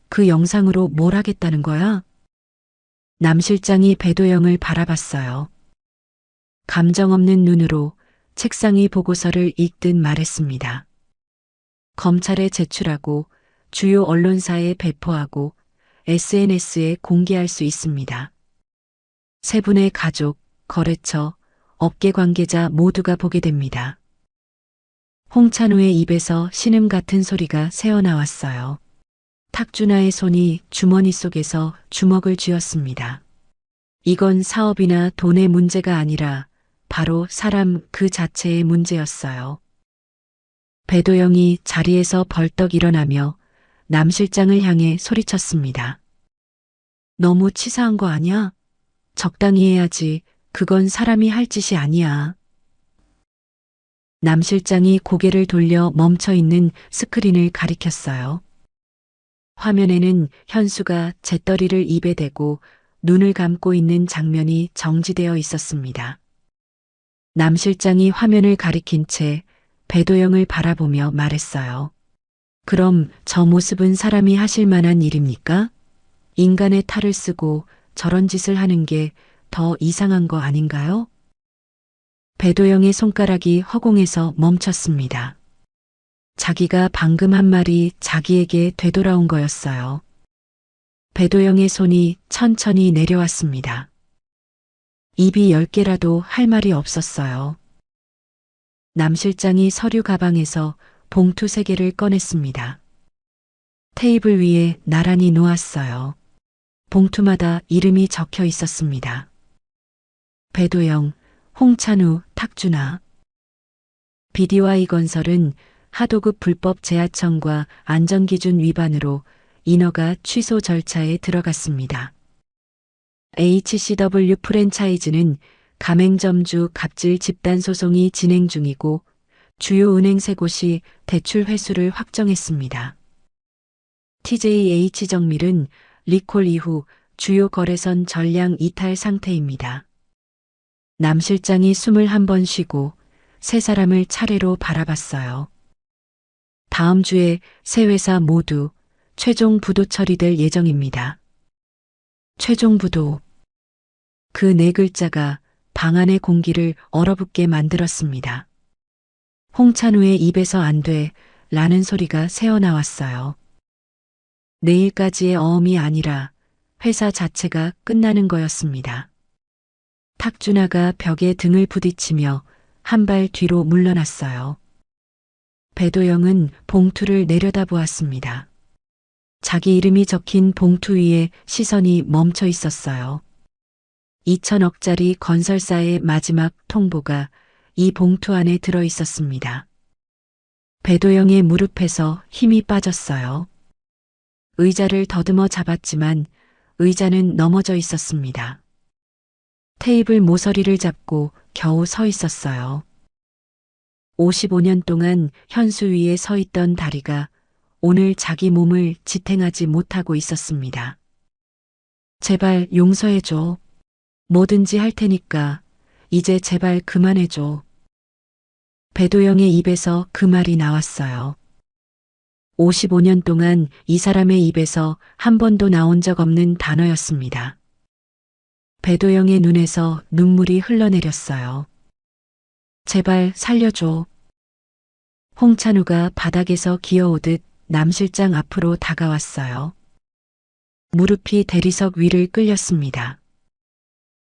그 영상으로 뭘 하겠다는 거야? 남 실장이 배도영을 바라봤어요. 감정 없는 눈으로 책상 위 보고서를 읽듯 말했습니다. 검찰에 제출하고 주요 언론사에 배포하고 SNS에 공개할 수 있습니다. 세 분의 가족, 거래처, 업계 관계자 모두가 보게 됩니다. 홍찬우의 입에서 신음 같은 소리가 새어나왔어요. 탁준하의 손이 주머니 속에서 주먹을 쥐었습니다. 이건 사업이나 돈의 문제가 아니라 바로 사람 그 자체의 문제였어요. 배도영이 자리에서 벌떡 일어나며 남 실장을 향해 소리쳤습니다. 너무 치사한 거 아니야? 적당히 해야지. 그건 사람이 할 짓이 아니야. 남 실장이 고개를 돌려 멈춰 있는 스크린을 가리켰어요. 화면에는 현수가 재떨이를 입에 대고 눈을 감고 있는 장면이 정지되어 있었습니다. 남 실장이 화면을 가리킨 채 배도영을 바라보며 말했어요. 그럼 저 모습은 사람이 하실 만한 일입니까? 인간의 탈을 쓰고 저런 짓을 하는 게 더 이상한 거 아닌가요? 배도영의 손가락이 허공에서 멈췄습니다. 자기가 방금 한 말이 자기에게 되돌아온 거였어요. 배도영의 손이 천천히 내려왔습니다. 입이 10개라도 할 말이 없었어요. 남 실장이 서류 가방에서 봉투 3개를 꺼냈습니다. 테이블 위에 나란히 놓았어요. 봉투마다 이름이 적혀 있었습니다. 배도영, 홍찬우, 탁준하. BDY 건설은 하도급 불법 재하청과 안전기준 위반으로 인허가 취소 절차에 들어갔습니다. HCW 프랜차이즈는 가맹점주 갑질 집단 소송이 진행 중이고 주요 은행 3곳이 대출 회수를 확정했습니다. TJH정밀은 리콜 이후 주요 거래선 전량 이탈 상태입니다. 남 실장이 숨을 한 번 쉬고 세 사람을 차례로 바라봤어요. 다음 주에 세 회사 모두 최종 부도 처리될 예정입니다. 최종 부도. 그 4글자가 방 안의 공기를 얼어붙게 만들었습니다. 홍찬우의 입에서 안 돼 라는 소리가 새어나왔어요. 내일까지의 어음이 아니라 회사 자체가 끝나는 거였습니다. 탁준하가 벽에 등을 부딪히며 한 발 뒤로 물러났어요. 배도영은 봉투를 내려다보았습니다. 자기 이름이 적힌 봉투 위에 시선이 멈춰 있었어요. 2천억짜리 건설사의 마지막 통보가 이 봉투 안에 들어 있었습니다. 배도영의 무릎에서 힘이 빠졌어요. 의자를 더듬어 잡았지만 의자는 넘어져 있었습니다. 테이블 모서리를 잡고 겨우 서 있었어요. 55년 동안 현수 위에 서 있던 다리가 오늘 자기 몸을 지탱하지 못하고 있었습니다. 제발 용서해줘. 뭐든지 할 테니까 이제 제발 그만해줘. 배도영의 입에서 그 말이 나왔어요. 55년 동안 이 사람의 입에서 한 번도 나온 적 없는 단어였습니다. 배도영의 눈에서 눈물이 흘러내렸어요. 제발 살려줘. 홍찬우가 바닥에서 기어오듯 남 실장 앞으로 다가왔어요. 무릎이 대리석 위를 끌렸습니다.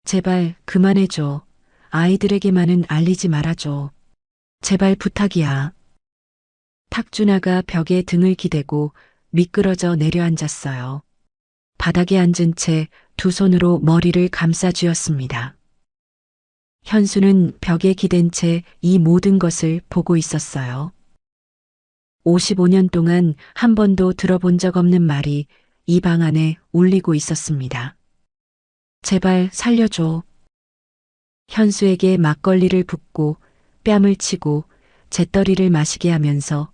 제발 그만해줘. 아이들에게만은 알리지 말아줘. 제발 부탁이야. 탁준아가 벽에 등을 기대고 미끄러져 내려앉았어요. 바닥에 앉은 채 두 손으로 머리를 감싸 쥐었습니다. 현수는 벽에 기댄 채 이 모든 것을 보고 있었어요. 55년 동안 한 번도 들어본 적 없는 말이 이 방 안에 울리고 있었습니다. 제발 살려줘. 현수에게 막걸리를 붓고 뺨을 치고 잿더리를 마시게 하면서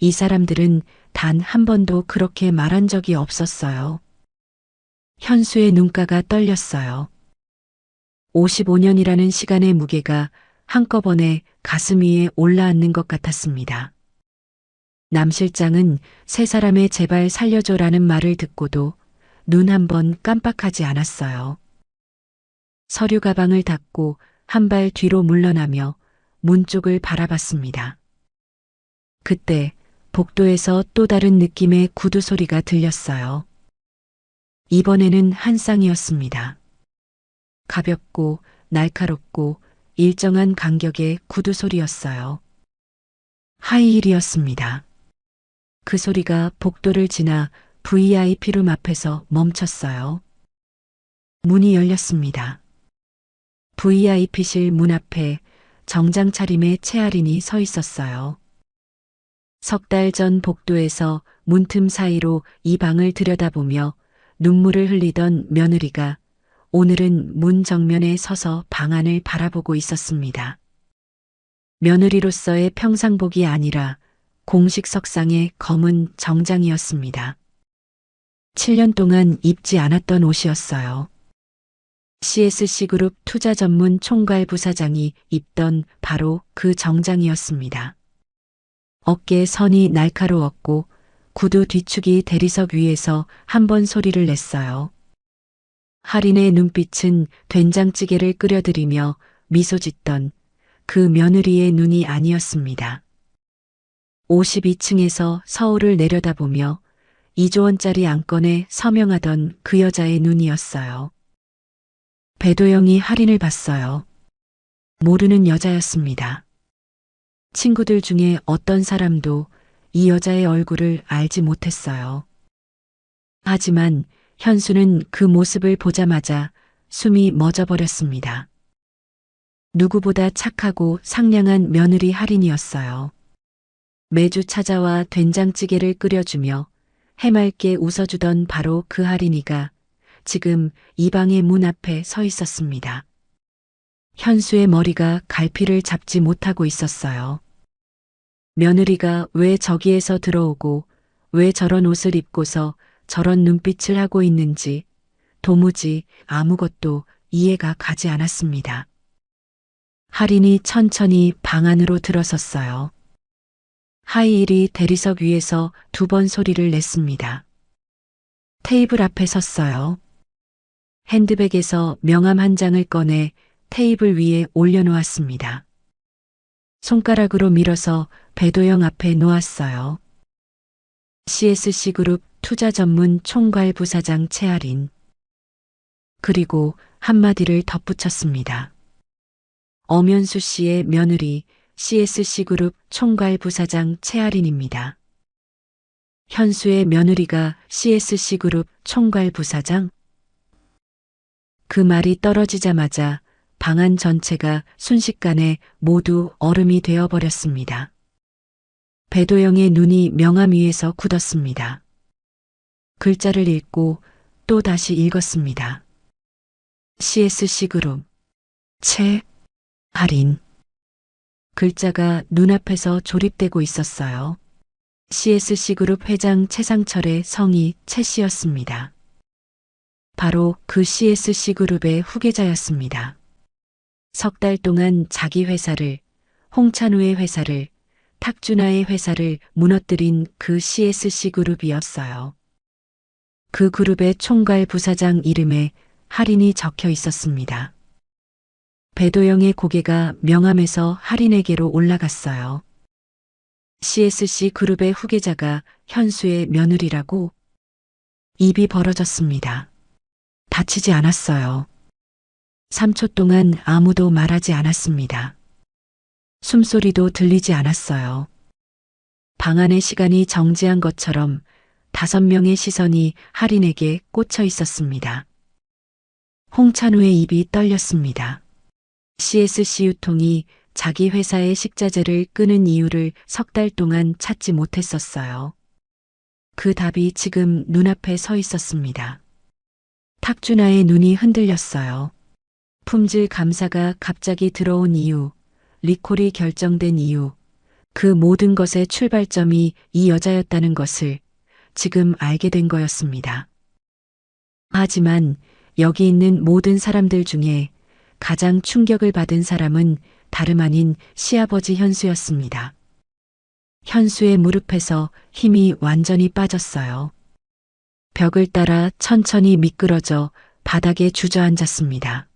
이 사람들은 단 한 번도 그렇게 말한 적이 없었어요. 현수의 눈가가 떨렸어요. 55년이라는 시간의 무게가 한꺼번에 가슴 위에 올라앉는 것 같았습니다. 남 실장은 세 사람의 제발 살려줘라는 말을 듣고도 눈 한 번 깜빡하지 않았어요. 서류 가방을 닫고 한 발 뒤로 물러나며 문 쪽을 바라봤습니다. 그때 복도에서 또 다른 느낌의 구두 소리가 들렸어요. 이번에는 한 쌍이었습니다. 가볍고 날카롭고 일정한 간격의 구두 소리였어요. 하이힐이었습니다. 그 소리가 복도를 지나 VIP룸 앞에서 멈췄어요. 문이 열렸습니다. VIP실 문 앞에 정장 차림의 채아린이 서 있었어요. 석 달 전 복도에서 문틈 사이로 이 방을 들여다보며 눈물을 흘리던 며느리가 오늘은 문 정면에 서서 방 안을 바라보고 있었습니다. 며느리로서의 평상복이 아니라 공식 석상의 검은 정장이었습니다. 7년 동안 입지 않았던 옷이었어요. CSC그룹 투자 전문 총괄 부사장이 입던 바로 그 정장이었습니다. 어깨 선이 날카로웠고 구두 뒤축이 대리석 위에서 한 번 소리를 냈어요. 할인의 눈빛은 된장찌개를 끓여들이며 미소 짓던 그 며느리의 눈이 아니었습니다. 52층에서 서울을 내려다보며 2조 원짜리 안건에 서명하던 그 여자의 눈이었어요. 배도영이 할인을 봤어요. 모르는 여자였습니다. 친구들 중에 어떤 사람도 이 여자의 얼굴을 알지 못했어요. 하지만 현수는 그 모습을 보자마자 숨이 멎어버렸습니다. 누구보다 착하고 상냥한 며느리 할인이었어요. 매주 찾아와 된장찌개를 끓여주며 해맑게 웃어주던 바로 그 할인이가 지금 이 방의 문 앞에 서 있었습니다. 현수의 머리가 갈피를 잡지 못하고 있었어요. 며느리가 왜 저기에서 들어오고 왜 저런 옷을 입고서 저런 눈빛을 하고 있는지 도무지 아무것도 이해가 가지 않았습니다. 할인이 천천히 방 안으로 들어섰어요. 하이힐이 대리석 위에서 두 번 소리를 냈습니다. 테이블 앞에 섰어요. 핸드백에서 명함 한 장을 꺼내 테이블 위에 올려놓았습니다. 손가락으로 밀어서 배도영 앞에 놓았어요. CSC그룹 투자 전문 총괄 부사장 채아린. 그리고 한마디를 덧붙였습니다. 엄연수 씨의 며느리 CSC그룹 총괄 부사장 채아린입니다. 현수의 며느리가 CSC그룹 총괄 부사장? 그 말이 떨어지자마자 방 안 전체가 순식간에 모두 얼음이 되어버렸습니다. 배도영의 눈이 명함 위에서 굳었습니다. 글자를 읽고 또 다시 읽었습니다. CSC그룹 채 할인. 글자가 눈앞에서 조립되고 있었어요. CSC그룹 회장 최상철의 성이 채 씨였습니다. 바로 그 CSC그룹의 후계자였습니다. 석 달 동안 자기 회사를, 홍찬우의 회사를, 탁준아의 회사를 무너뜨린 그 CSC그룹이었어요. 그 그룹의 총괄 부사장 이름에 할인이 적혀 있었습니다. 배도영의 고개가 명함에서 할인에게로 올라갔어요. CSC 그룹의 후계자가 현수의 며느리라고? 입이 벌어졌습니다. 다치지 않았어요. 3초 동안 아무도 말하지 않았습니다. 숨소리도 들리지 않았어요. 방 안의 시간이 정지한 것처럼 5명의 시선이 할인에게 꽂혀 있었습니다. 홍찬우의 입이 떨렸습니다. CSC 유통이 자기 회사의 식자재를 끄는 이유를 3달 동안 찾지 못했었어요. 그 답이 지금 눈앞에 서 있었습니다. 탁준아의 눈이 흔들렸어요. 품질 감사가 갑자기 들어온 이유, 리콜이 결정된 이유, 그 모든 것의 출발점이 이 여자였다는 것을 지금 알게 된 거였습니다. 하지만 여기 있는 모든 사람들 중에 가장 충격을 받은 사람은 다름 아닌 시아버지 현수였습니다. 현수의 무릎에서 힘이 완전히 빠졌어요. 벽을 따라 천천히 미끄러져 바닥에 주저앉았습니다.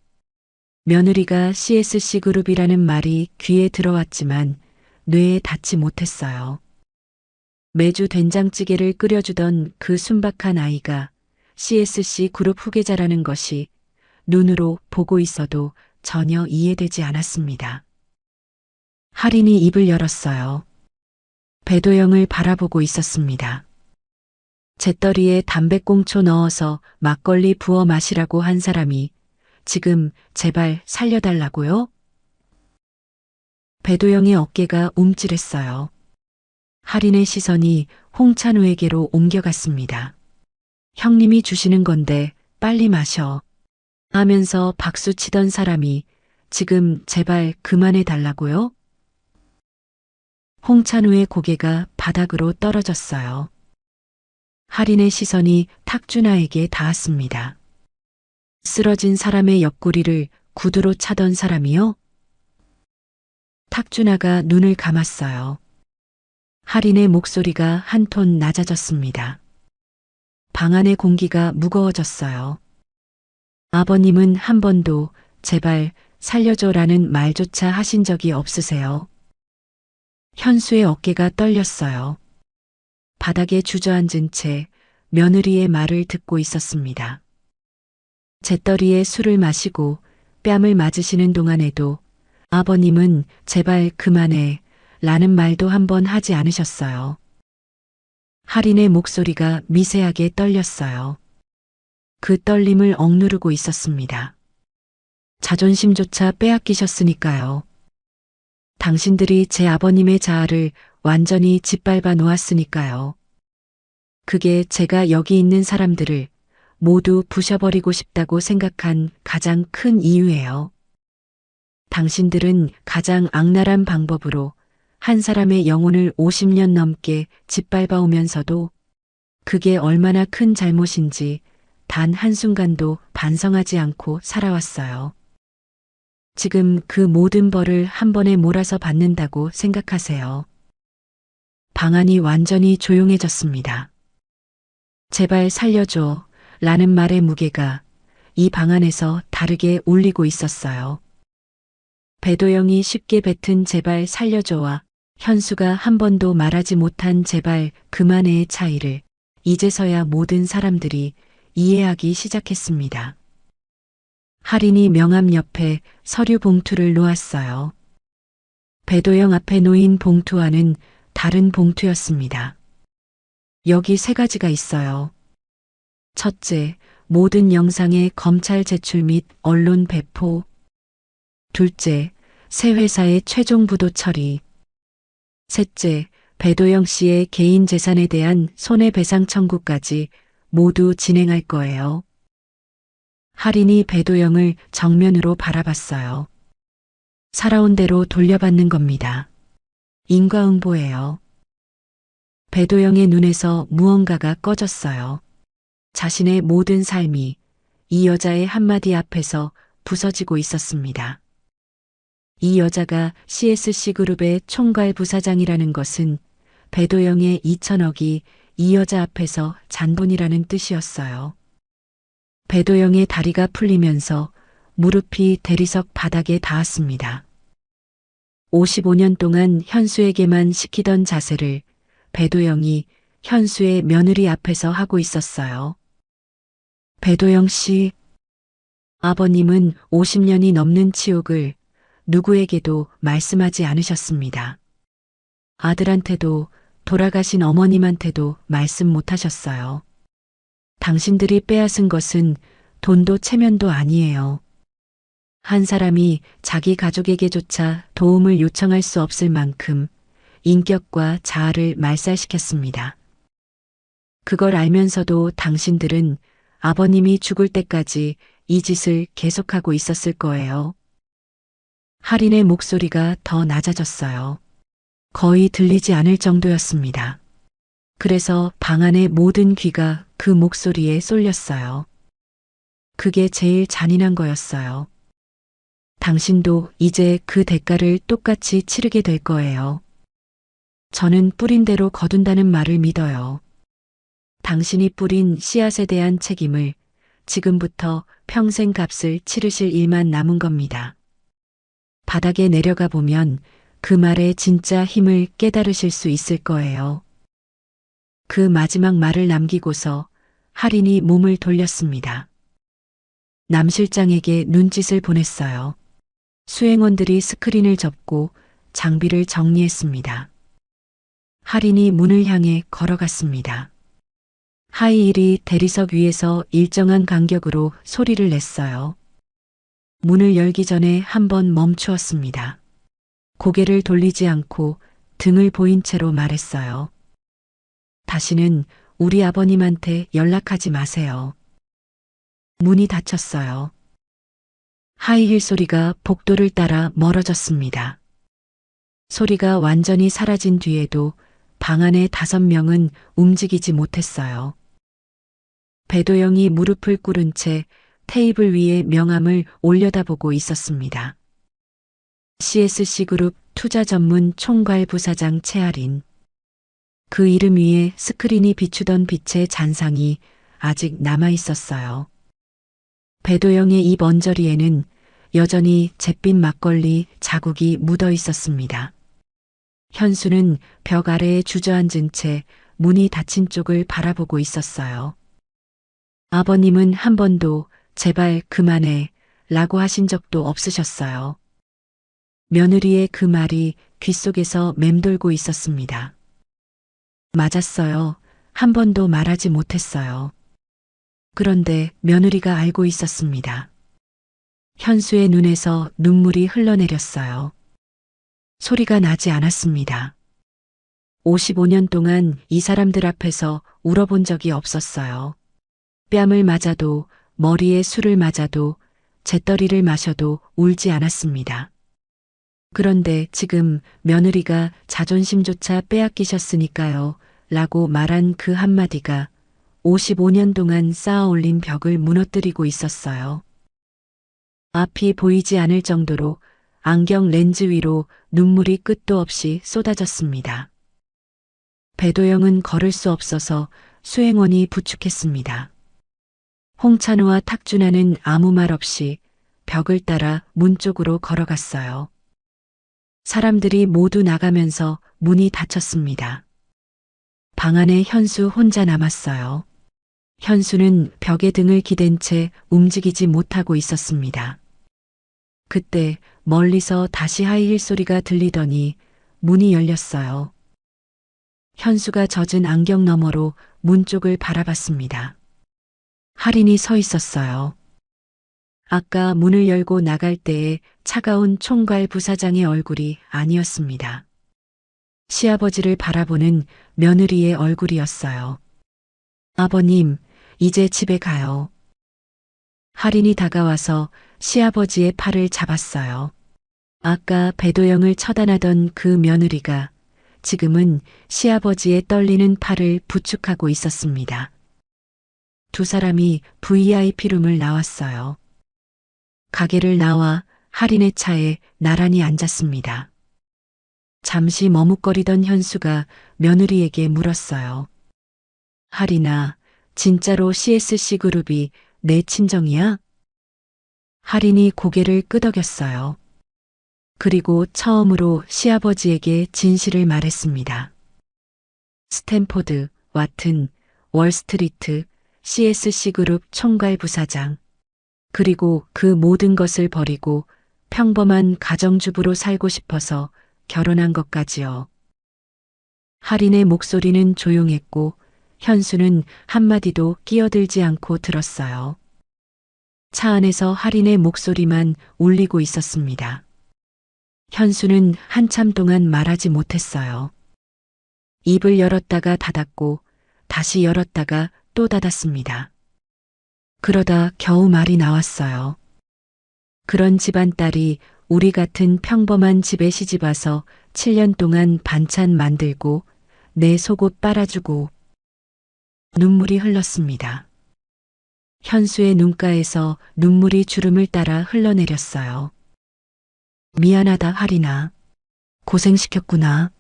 며느리가 CSC 그룹이라는 말이 귀에 들어왔지만 뇌에 닿지 못했어요. 매주 된장찌개를 끓여주던 그 순박한 아이가 CSC 그룹 후계자라는 것이 눈으로 보고 있어도 전혀 이해되지 않았습니다. 할인이 입을 열었어요. 배도영을 바라보고 있었습니다. 잿더리에 담배꽁초 넣어서 막걸리 부어 마시라고 한 사람이 지금 제발 살려달라고요? 배도영의 어깨가 움찔했어요. 할인의 시선이 홍찬우에게로 옮겨갔습니다. 형님이 주시는 건데 빨리 마셔. 하면서 박수 치던 사람이 지금 제발 그만해 달라고요? 홍찬우의 고개가 바닥으로 떨어졌어요. 할인의 시선이 탁준아에게 닿았습니다. 쓰러진 사람의 옆구리를 구두로 차던 사람이요? 탁준아가 눈을 감았어요. 할인의 목소리가 한 톤 낮아졌습니다. 방 안의 공기가 무거워졌어요. 아버님은 한 번도 제발 살려줘라는 말조차 하신 적이 없으세요. 현수의 어깨가 떨렸어요. 바닥에 주저앉은 채 며느리의 말을 듣고 있었습니다. 잿더리에 술을 마시고 뺨을 맞으시는 동안에도 아버님은 제발 그만해 라는 말도 한 번 하지 않으셨어요. 할인의 목소리가 미세하게 떨렸어요. 그 떨림을 억누르고 있었습니다. 자존심조차 빼앗기셨으니까요. 당신들이 제 아버님의 자아를 완전히 짓밟아 놓았으니까요. 그게 제가 여기 있는 사람들을 모두 부셔버리고 싶다고 생각한 가장 큰 이유예요. 당신들은 가장 악랄한 방법으로 한 사람의 영혼을 50년 넘게 짓밟아 오면서도 그게 얼마나 큰 잘못인지 단 한순간도 반성하지 않고 살아왔어요. 지금 그 모든 벌을 한 번에 몰아서 받는다고 생각하세요. 방 안이 완전히 조용해졌습니다. 제발 살려줘 라는 말의 무게가 이 방 안에서 다르게 울리고 있었어요. 배도영이 쉽게 뱉은 제발 살려줘와 현수가 한 번도 말하지 못한 제발 그만해의 차이를 이제서야 모든 사람들이 이해하기 시작했습니다. 할인이 명함 옆에 서류 봉투를 놓았어요. 배도영 앞에 놓인 봉투와는 다른 봉투였습니다. 여기 3가지가 있어요. 첫째, 모든 영상의 검찰 제출 및 언론 배포. 둘째, 새 회사의 최종 부도 처리. 셋째, 배도영 씨의 개인 재산에 대한 손해배상 청구까지 모두 진행할 거예요. 할인이 배도영을 정면으로 바라봤어요. 살아온 대로 돌려받는 겁니다. 인과응보예요. 배도영의 눈에서 무언가가 꺼졌어요. 자신의 모든 삶이 이 여자의 한마디 앞에서 부서지고 있었습니다. 이 여자가 CSC 그룹의 총괄 부사장이라는 것은 배도영의 2천억이 이 여자 앞에서 잔돈이라는 뜻이었어요. 배도영의 다리가 풀리면서 무릎이 대리석 바닥에 닿았습니다. 55년 동안 현수에게만 시키던 자세를 배도영이 현수의 며느리 앞에서 하고 있었어요. 배도영 씨, 아버님은 50년이 넘는 치욕을 누구에게도 말씀하지 않으셨습니다. 아들한테도 돌아가신 어머님한테도 말씀 못 하셨어요. 당신들이 빼앗은 것은 돈도 체면도 아니에요. 한 사람이 자기 가족에게조차 도움을 요청할 수 없을 만큼 인격과 자아를 말살시켰습니다. 그걸 알면서도 당신들은 아버님이 죽을 때까지 이 짓을 계속하고 있었을 거예요. 할인의 목소리가 더 낮아졌어요. 거의 들리지 않을 정도였습니다. 그래서 방 안의 모든 귀가 그 목소리에 쏠렸어요. 그게 제일 잔인한 거였어요. 당신도 이제 그 대가를 똑같이 치르게 될 거예요. 저는 뿌린 대로 거둔다는 말을 믿어요. 당신이 뿌린 씨앗에 대한 책임을 지금부터 평생 값을 치르실 일만 남은 겁니다. 바닥에 내려가 보면 그 말의 진짜 힘을 깨달으실 수 있을 거예요. 그 마지막 말을 남기고서 할인이 몸을 돌렸습니다. 남 실장에게 눈짓을 보냈어요. 수행원들이 스크린을 접고 장비를 정리했습니다. 할인이 문을 향해 걸어갔습니다. 하이힐이 대리석 위에서 일정한 간격으로 소리를 냈어요. 문을 열기 전에 한번 멈추었습니다. 고개를 돌리지 않고 등을 보인 채로 말했어요. 다시는 우리 아버님한테 연락하지 마세요. 문이 닫혔어요. 하이힐 소리가 복도를 따라 멀어졌습니다. 소리가 완전히 사라진 뒤에도 방 안의 5명은 움직이지 못했어요. 배도영이 무릎을 꿇은 채 테이블 위에 명함을 올려다보고 있었습니다. CSC그룹 투자 전문 총괄 부사장 최할인. 그 이름 위에 스크린이 비추던 빛의 잔상이 아직 남아 있었어요. 배도영의 입 언저리에는 여전히 잿빛 막걸리 자국이 묻어 있었습니다. 현수는 벽 아래에 주저앉은 채 문이 닫힌 쪽을 바라보고 있었어요. 아버님은 한 번도 제발 그만해 라고 하신 적도 없으셨어요. 며느리의 그 말이 귓속에서 맴돌고 있었습니다. 맞았어요. 한 번도 말하지 못했어요. 그런데 며느리가 알고 있었습니다. 현수의 눈에서 눈물이 흘러내렸어요. 소리가 나지 않았습니다. 55년 동안 이 사람들 앞에서 울어본 적이 없었어요. 뺨을 맞아도 머리에 술을 맞아도 잿더리를 마셔도 울지 않았습니다. 그런데 지금 며느리가 자존심조차 빼앗기셨으니까요 라고 말한 그 한마디가 55년 동안 쌓아 올린 벽을 무너뜨리고 있었어요. 앞이 보이지 않을 정도로 안경 렌즈 위로 눈물이 끝도 없이 쏟아졌습니다. 배도영은 걸을 수 없어서 수행원이 부축했습니다. 홍찬호와 탁준하는 아무 말 없이 벽을 따라 문 쪽으로 걸어갔어요. 사람들이 모두 나가면서 문이 닫혔습니다. 방 안에 현수 혼자 남았어요. 현수는 벽에 등을 기댄 채 움직이지 못하고 있었습니다. 그때 멀리서 다시 하이힐 소리가 들리더니 문이 열렸어요. 현수가 젖은 안경 너머로 문 쪽을 바라봤습니다. 할인이 서 있었어요. 아까 문을 열고 나갈 때의 차가운 총괄 부사장의 얼굴이 아니었습니다. 시아버지를 바라보는 며느리의 얼굴이었어요. 아버님, 이제 집에 가요. 할인이 다가와서 시아버지의 팔을 잡았어요. 아까 배도영을 처단하던 그 며느리가 지금은 시아버지의 떨리는 팔을 부축하고 있었습니다. 두 사람이 VIP룸을 나왔어요. 가게를 나와 할인의 차에 나란히 앉았습니다. 잠시 머뭇거리던 현수가 며느리에게 물었어요. 할인아, 진짜로 CSC그룹이 내 친정이야? 할인이 고개를 끄덕였어요. 그리고 처음으로 시아버지에게 진실을 말했습니다. 스탠포드, 와튼, 월스트리트, CSC그룹 총괄 부사장. 그리고 그 모든 것을 버리고 평범한 가정주부로 살고 싶어서 결혼한 것까지요. 할인의 목소리는 조용했고 현수는 한마디도 끼어들지 않고 들었어요. 차 안에서 할인의 목소리만 울리고 있었습니다. 현수는 한참 동안 말하지 못했어요. 입을 열었다가 닫았고 다시 열었다가 또 닫았습니다. 그러다 겨우 말이 나왔어요. 그런 집안 딸이 우리 같은 평범한 집에 시집와서 7년 동안 반찬 만들고 내 속옷 빨아주고. 눈물이 흘렀습니다. 현수의 눈가에서 눈물이 주름을 따라 흘러내렸어요. 미안하다, 할인아. 고생시켰구나.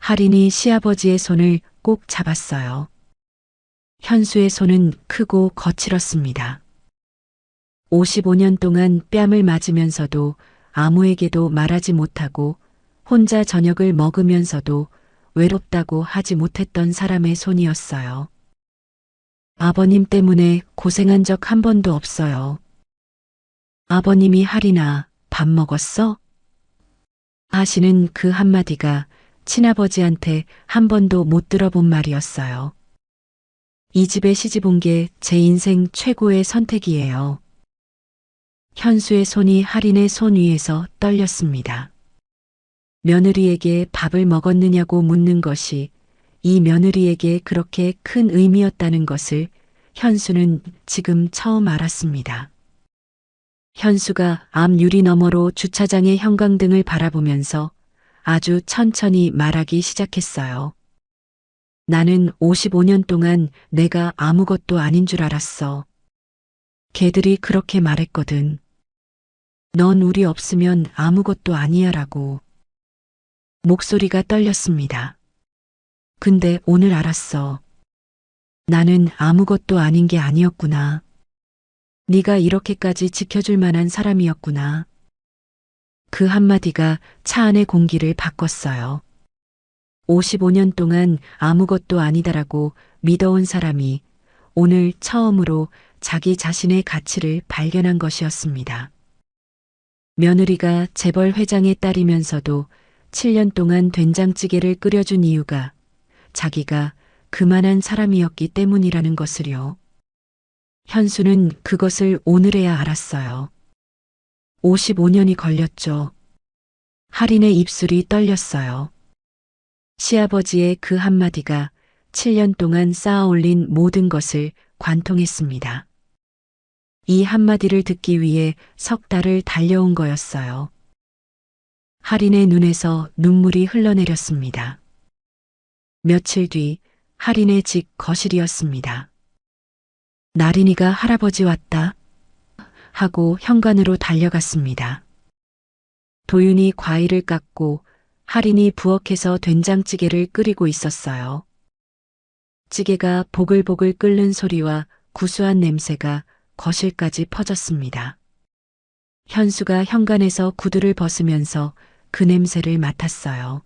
할인이 시아버지의 손을 꼭 잡았어요. 현수의 손은 크고 거칠었습니다. 55년 동안 뺨을 맞으면서도 아무에게도 말하지 못하고 혼자 저녁을 먹으면서도 외롭다고 하지 못했던 사람의 손이었어요. 아버님 때문에 고생한 적 한 번도 없어요. 아버님이 할인아, 밥 먹었어? 하시는 그 한마디가 친아버지한테 한 번도 못 들어본 말이었어요. 이 집에 시집 온 게 제 인생 최고의 선택이에요. 현수의 손이 할인의 손 위에서 떨렸습니다. 며느리에게 밥을 먹었느냐고 묻는 것이 이 며느리에게 그렇게 큰 의미였다는 것을 현수는 지금 처음 알았습니다. 현수가 앞 유리 너머로 주차장의 형광등을 바라보면서 아주 천천히 말하기 시작했어요. 나는 55년 동안 내가 아무것도 아닌 줄 알았어. 걔들이 그렇게 말했거든. 넌 우리 없으면 아무것도 아니야 라고. 목소리가 떨렸습니다. 근데 오늘 알았어. 나는 아무것도 아닌 게 아니었구나. 네가 이렇게까지 지켜줄 만한 사람이었구나. 그 한마디가 차 안의 공기를 바꿨어요. 55년 동안 아무것도 아니다라고 믿어온 사람이 오늘 처음으로 자기 자신의 가치를 발견한 것이었습니다. 며느리가 재벌 회장의 딸이면서도 7년 동안 된장찌개를 끓여준 이유가 자기가 그만한 사람이었기 때문이라는 것을요. 현수는 그것을 오늘에야 알았어요. 55년이 걸렸죠. 할인의 입술이 떨렸어요. 시아버지의 그 한마디가 7년 동안 쌓아 올린 모든 것을 관통했습니다. 이 한마디를 듣기 위해 석 달을 달려온 거였어요. 할인의 눈에서 눈물이 흘러내렸습니다. 며칠 뒤 할인의 집 거실이었습니다. 나린이가 할아버지 왔다 하고 현관으로 달려갔습니다. 도윤이 과일을 깎고 할인이 부엌에서 된장찌개를 끓이고 있었어요. 찌개가 보글보글 끓는 소리와 구수한 냄새가 거실까지 퍼졌습니다. 현수가 현관에서 구두를 벗으면서 그 냄새를 맡았어요.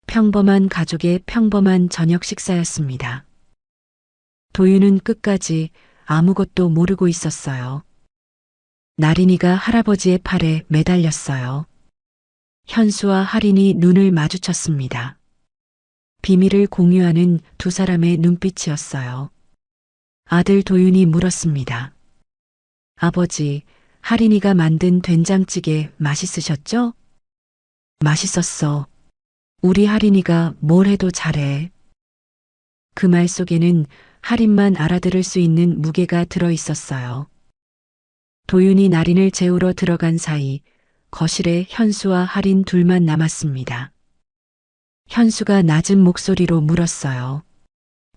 평범한 가족의 평범한 저녁 식사였습니다. 도윤은 끝까지 아무것도 모르고 있었어요. 나린이가 할아버지의 팔에 매달렸어요. 현수와 할인이 눈을 마주쳤습니다. 비밀을 공유하는 두 사람의 눈빛이었어요. 아들 도윤이 물었습니다. 아버지, 할인이가 만든 된장찌개 맛있으셨죠? 맛있었어. 우리 할인이가 뭘 해도 잘해. 그 말 속에는 할인만 알아들을 수 있는 무게가 들어 있었어요. 도윤이 나린을 재우러 들어간 사이 거실에 현수와 할인 둘만 남았습니다. 현수가 낮은 목소리로 물었어요.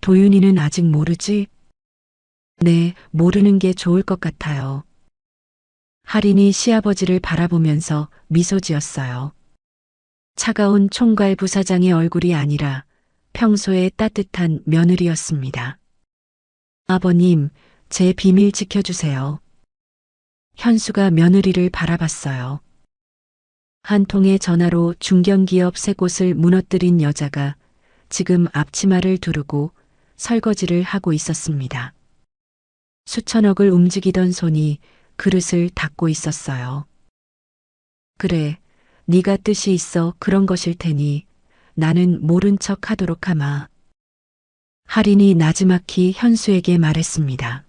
도윤이는 아직 모르지? 네, 모르는 게 좋을 것 같아요. 할인이 시아버지를 바라보면서 미소 지었어요. 차가운 총괄 부사장의 얼굴이 아니라 평소의 따뜻한 며느리였습니다. 아버님, 제 비밀 지켜주세요. 현수가 며느리를 바라봤어요. 한 통의 전화로 중견기업 세 곳을 무너뜨린 여자가 지금 앞치마를 두르고 설거지를 하고 있었습니다. 수천억을 움직이던 손이 그릇을 닦고 있었어요. 그래, 네가 뜻이 있어 그런 것일 테니 나는 모른 척 하도록 하마. 할인이 나지막히 현수에게 말했습니다.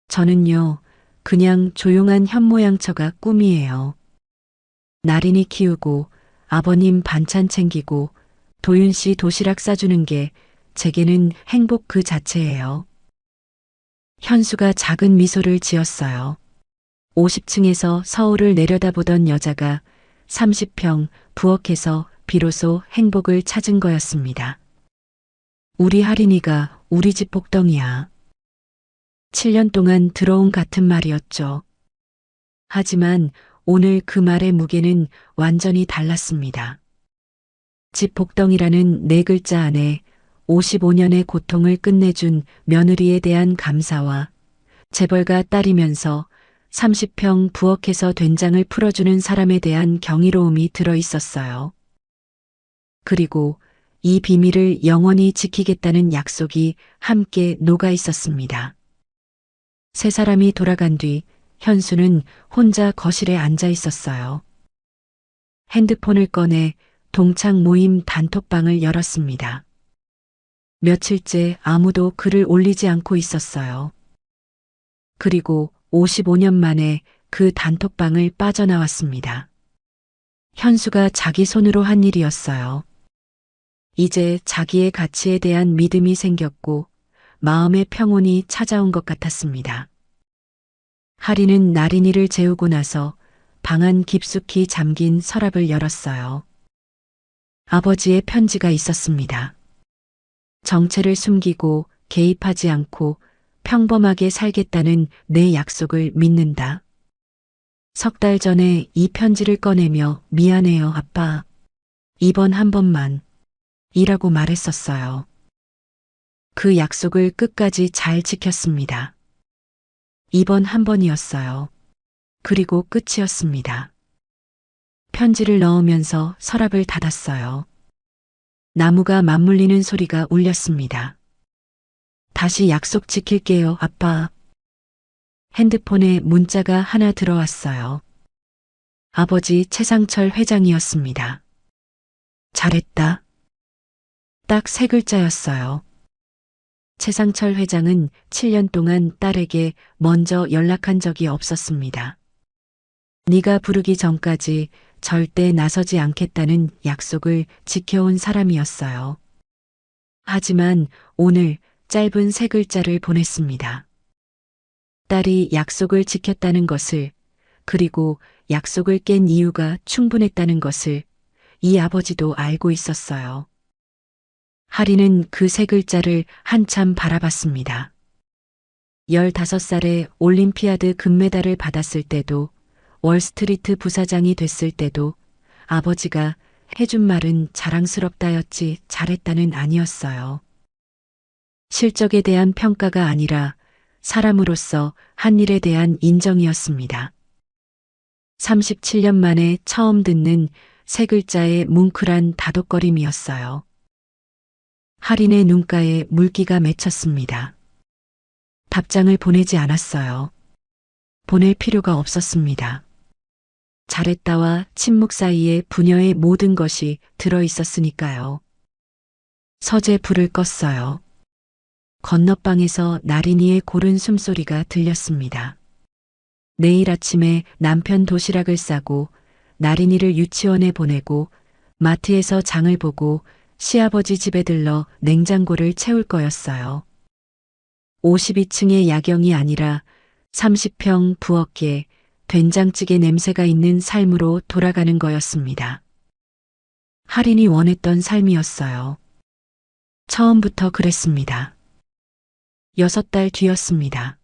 저는요, 그냥 조용한 현모양처가 꿈이에요. 나린이 키우고 아버님 반찬 챙기고 도윤 씨 도시락 싸주는 게 제게는 행복 그 자체예요. 현수가 작은 미소를 지었어요. 50층에서 서울을 내려다보던 여자가 30평 부엌에서 비로소 행복을 찾은 거였습니다. 우리 할인이가 우리 집 복덩이야. 7년 동안 들어온 같은 말이었죠. 하지만 오늘 그 말의 무게는 완전히 달랐습니다. 집 복덩이라는 네 글자 안에 55년의 고통을 끝내준 며느리에 대한 감사와 재벌가 딸이면서 30평 부엌에서 된장을 풀어주는 사람에 대한 경이로움이 들어 있었어요. 그리고 이 비밀을 영원히 지키겠다는 약속이 함께 녹아 있었습니다. 세 사람이 돌아간 뒤 현수는 혼자 거실에 앉아 있었어요. 핸드폰을 꺼내 동창 모임 단톡방을 열었습니다. 며칠째 아무도 글을 올리지 않고 있었어요. 그리고 55년 만에 그 단톡방을 빠져나왔습니다. 현수가 자기 손으로 한 일이었어요. 이제 자기의 가치에 대한 믿음이 생겼고 마음의 평온이 찾아온 것 같았습니다. 할인은 나린이를 재우고 나서 방 안 깊숙이 잠긴 서랍을 열었어요. 아버지의 편지가 있었습니다. 정체를 숨기고 개입하지 않고 평범하게 살겠다는 내 약속을 믿는다. 석 달 전에 이 편지를 꺼내며 미안해요, 아빠. 이번 한 번만 이라고 말했었어요. 그 약속을 끝까지 잘 지켰습니다. 이번 한 번이었어요. 그리고 끝이었습니다. 편지를 넣으면서 서랍을 닫았어요. 나무가 맞물리는 소리가 울렸습니다. 다시 약속 지킬게요, 아빠. 핸드폰에 문자가 하나 들어왔어요. 아버지 최상철 회장이었습니다. 잘했다. 딱 세 글자였어요. 최상철 회장은 7년 동안 딸에게 먼저 연락한 적이 없었습니다. 네가 부르기 전까지 절대 나서지 않겠다는 약속을 지켜온 사람이었어요. 하지만 오늘 짧은 세 글자를 보냈습니다. 딸이 약속을 지켰다는 것을, 그리고 약속을 깬 이유가 충분했다는 것을 이 아버지도 알고 있었어요. 할인은 그 세 글자를 한참 바라봤습니다. 15살에 올림피아드 금메달을 받았을 때도, 월스트리트 부사장이 됐을 때도 아버지가 해준 말은 자랑스럽다였지 잘했다는 아니었어요. 실적에 대한 평가가 아니라 사람으로서 한 일에 대한 인정이었습니다. 37년 만에 처음 듣는 세 글자의 뭉클한 다독거림이었어요. 할인의 눈가에 물기가 맺혔습니다. 답장을 보내지 않았어요. 보낼 필요가 없었습니다. 잘했다와 침묵 사이에 부녀의 모든 것이 들어 있었으니까요. 서재 불을 껐어요. 건너방에서 나린이의 고른 숨소리가 들렸습니다. 내일 아침에 남편 도시락을 싸고 나린이를 유치원에 보내고 마트에서 장을 보고 시아버지 집에 들러 냉장고를 채울 거였어요. 52층의 야경이 아니라 30평 부엌에 된장찌개 냄새가 있는 삶으로 돌아가는 거였습니다. 할인이 원했던 삶이었어요. 처음부터 그랬습니다. 6달 뒤였습니다.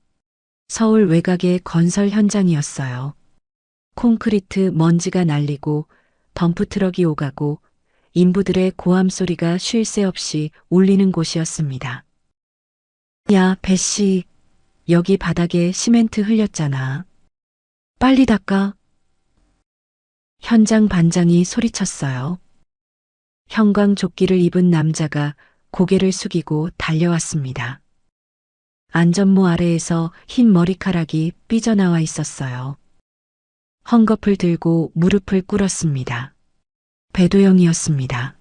서울 외곽의 건설 현장이었어요. 콘크리트 먼지가 날리고 덤프트럭이 오가고 인부들의 고함 소리가 쉴 새 없이 울리는 곳이었습니다. 야, 배씨, 여기 바닥에 시멘트 흘렸잖아. 빨리 닦아. 현장 반장이 소리쳤어요. 형광 조끼를 입은 남자가 고개를 숙이고 달려왔습니다. 안전모 아래에서 흰 머리카락이 삐져나와 있었어요. 헝겊을 들고 무릎을 꿇었습니다. 배도영이었습니다.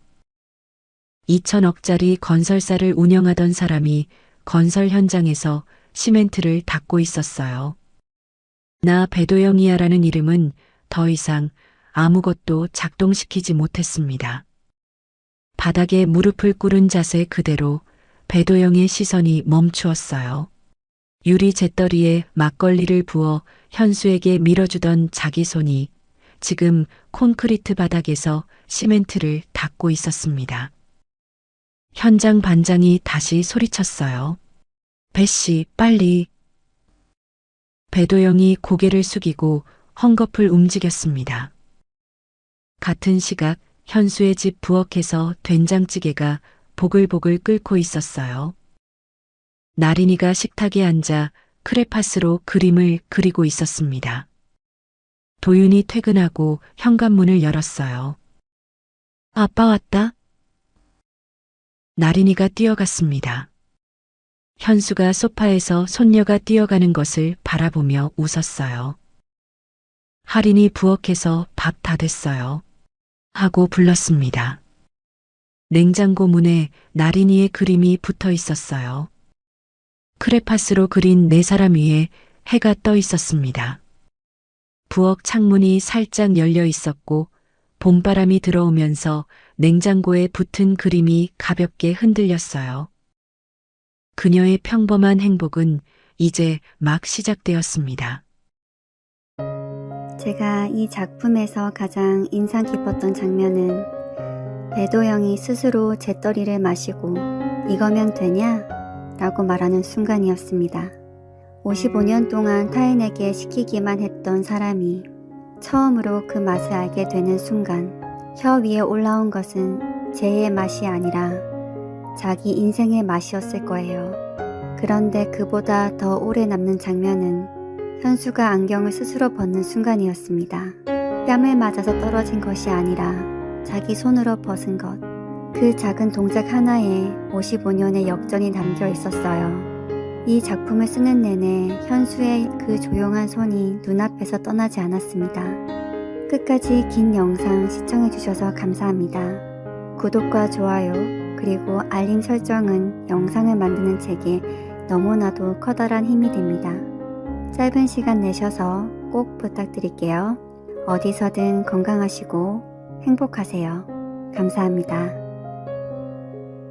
2천억짜리 건설사를 운영하던 사람이 건설 현장에서 시멘트를 닦고 있었어요. 나 배도영이야라는 이름은 더 이상 아무것도 작동시키지 못했습니다. 바닥에 무릎을 꿇은 자세 그대로 배도영의 시선이 멈추었어요. 유리 재떨이에 막걸리를 부어 현수에게 밀어주던 자기 손이 지금 콘크리트 바닥에서 시멘트를 닦고 있었습니다. 현장 반장이 다시 소리쳤어요. 배씨, 빨리. 배도영이 고개를 숙이고 헝겊을 움직였습니다. 같은 시각 현수의 집 부엌에서 된장찌개가 보글보글 끓고 있었어요. 나린이가 식탁에 앉아 크레파스로 그림을 그리고 있었습니다. 도윤이 퇴근하고 현관문을 열었어요. 아빠 왔다. 나린이가 뛰어갔습니다. 현수가 소파에서 손녀가 뛰어가는 것을 바라보며 웃었어요. 할인이 부엌에서 밥 다 됐어요. 하고 불렀습니다. 냉장고 문에 나린이의 그림이 붙어 있었어요. 크레파스로 그린 네 사람 위에 해가 떠 있었습니다. 부엌 창문이 살짝 열려 있었고 봄바람이 들어오면서 냉장고에 붙은 그림이 가볍게 흔들렸어요. 그녀의 평범한 행복은 이제 막 시작되었습니다. 제가 이 작품에서 가장 인상 깊었던 장면은 배도영이 스스로 재떨이를 마시고 이거면 되냐? 라고 말하는 순간이었습니다. 55년 동안 타인에게 시키기만 했던 사람이 처음으로 그 맛을 알게 되는 순간 혀 위에 올라온 것은 재의 맛이 아니라 자기 인생의 맛이었을 거예요. 그런데 그보다 더 오래 남는 장면은 현수가 안경을 스스로 벗는 순간이었습니다. 뺨을 맞아서 떨어진 것이 아니라 자기 손으로 벗은 것. 그 작은 동작 하나에 55년의 역전이 담겨 있었어요. 이 작품을 쓰는 내내 현수의 그 조용한 손이 눈앞에서 떠나지 않았습니다. 끝까지 긴 영상 시청해주셔서 감사합니다. 구독과 좋아요 그리고 알림 설정은 영상을 만드는 제게 너무나도 커다란 힘이 됩니다. 짧은 시간 내셔서 꼭 부탁드릴게요. 어디서든 건강하시고 행복하세요. 감사합니다.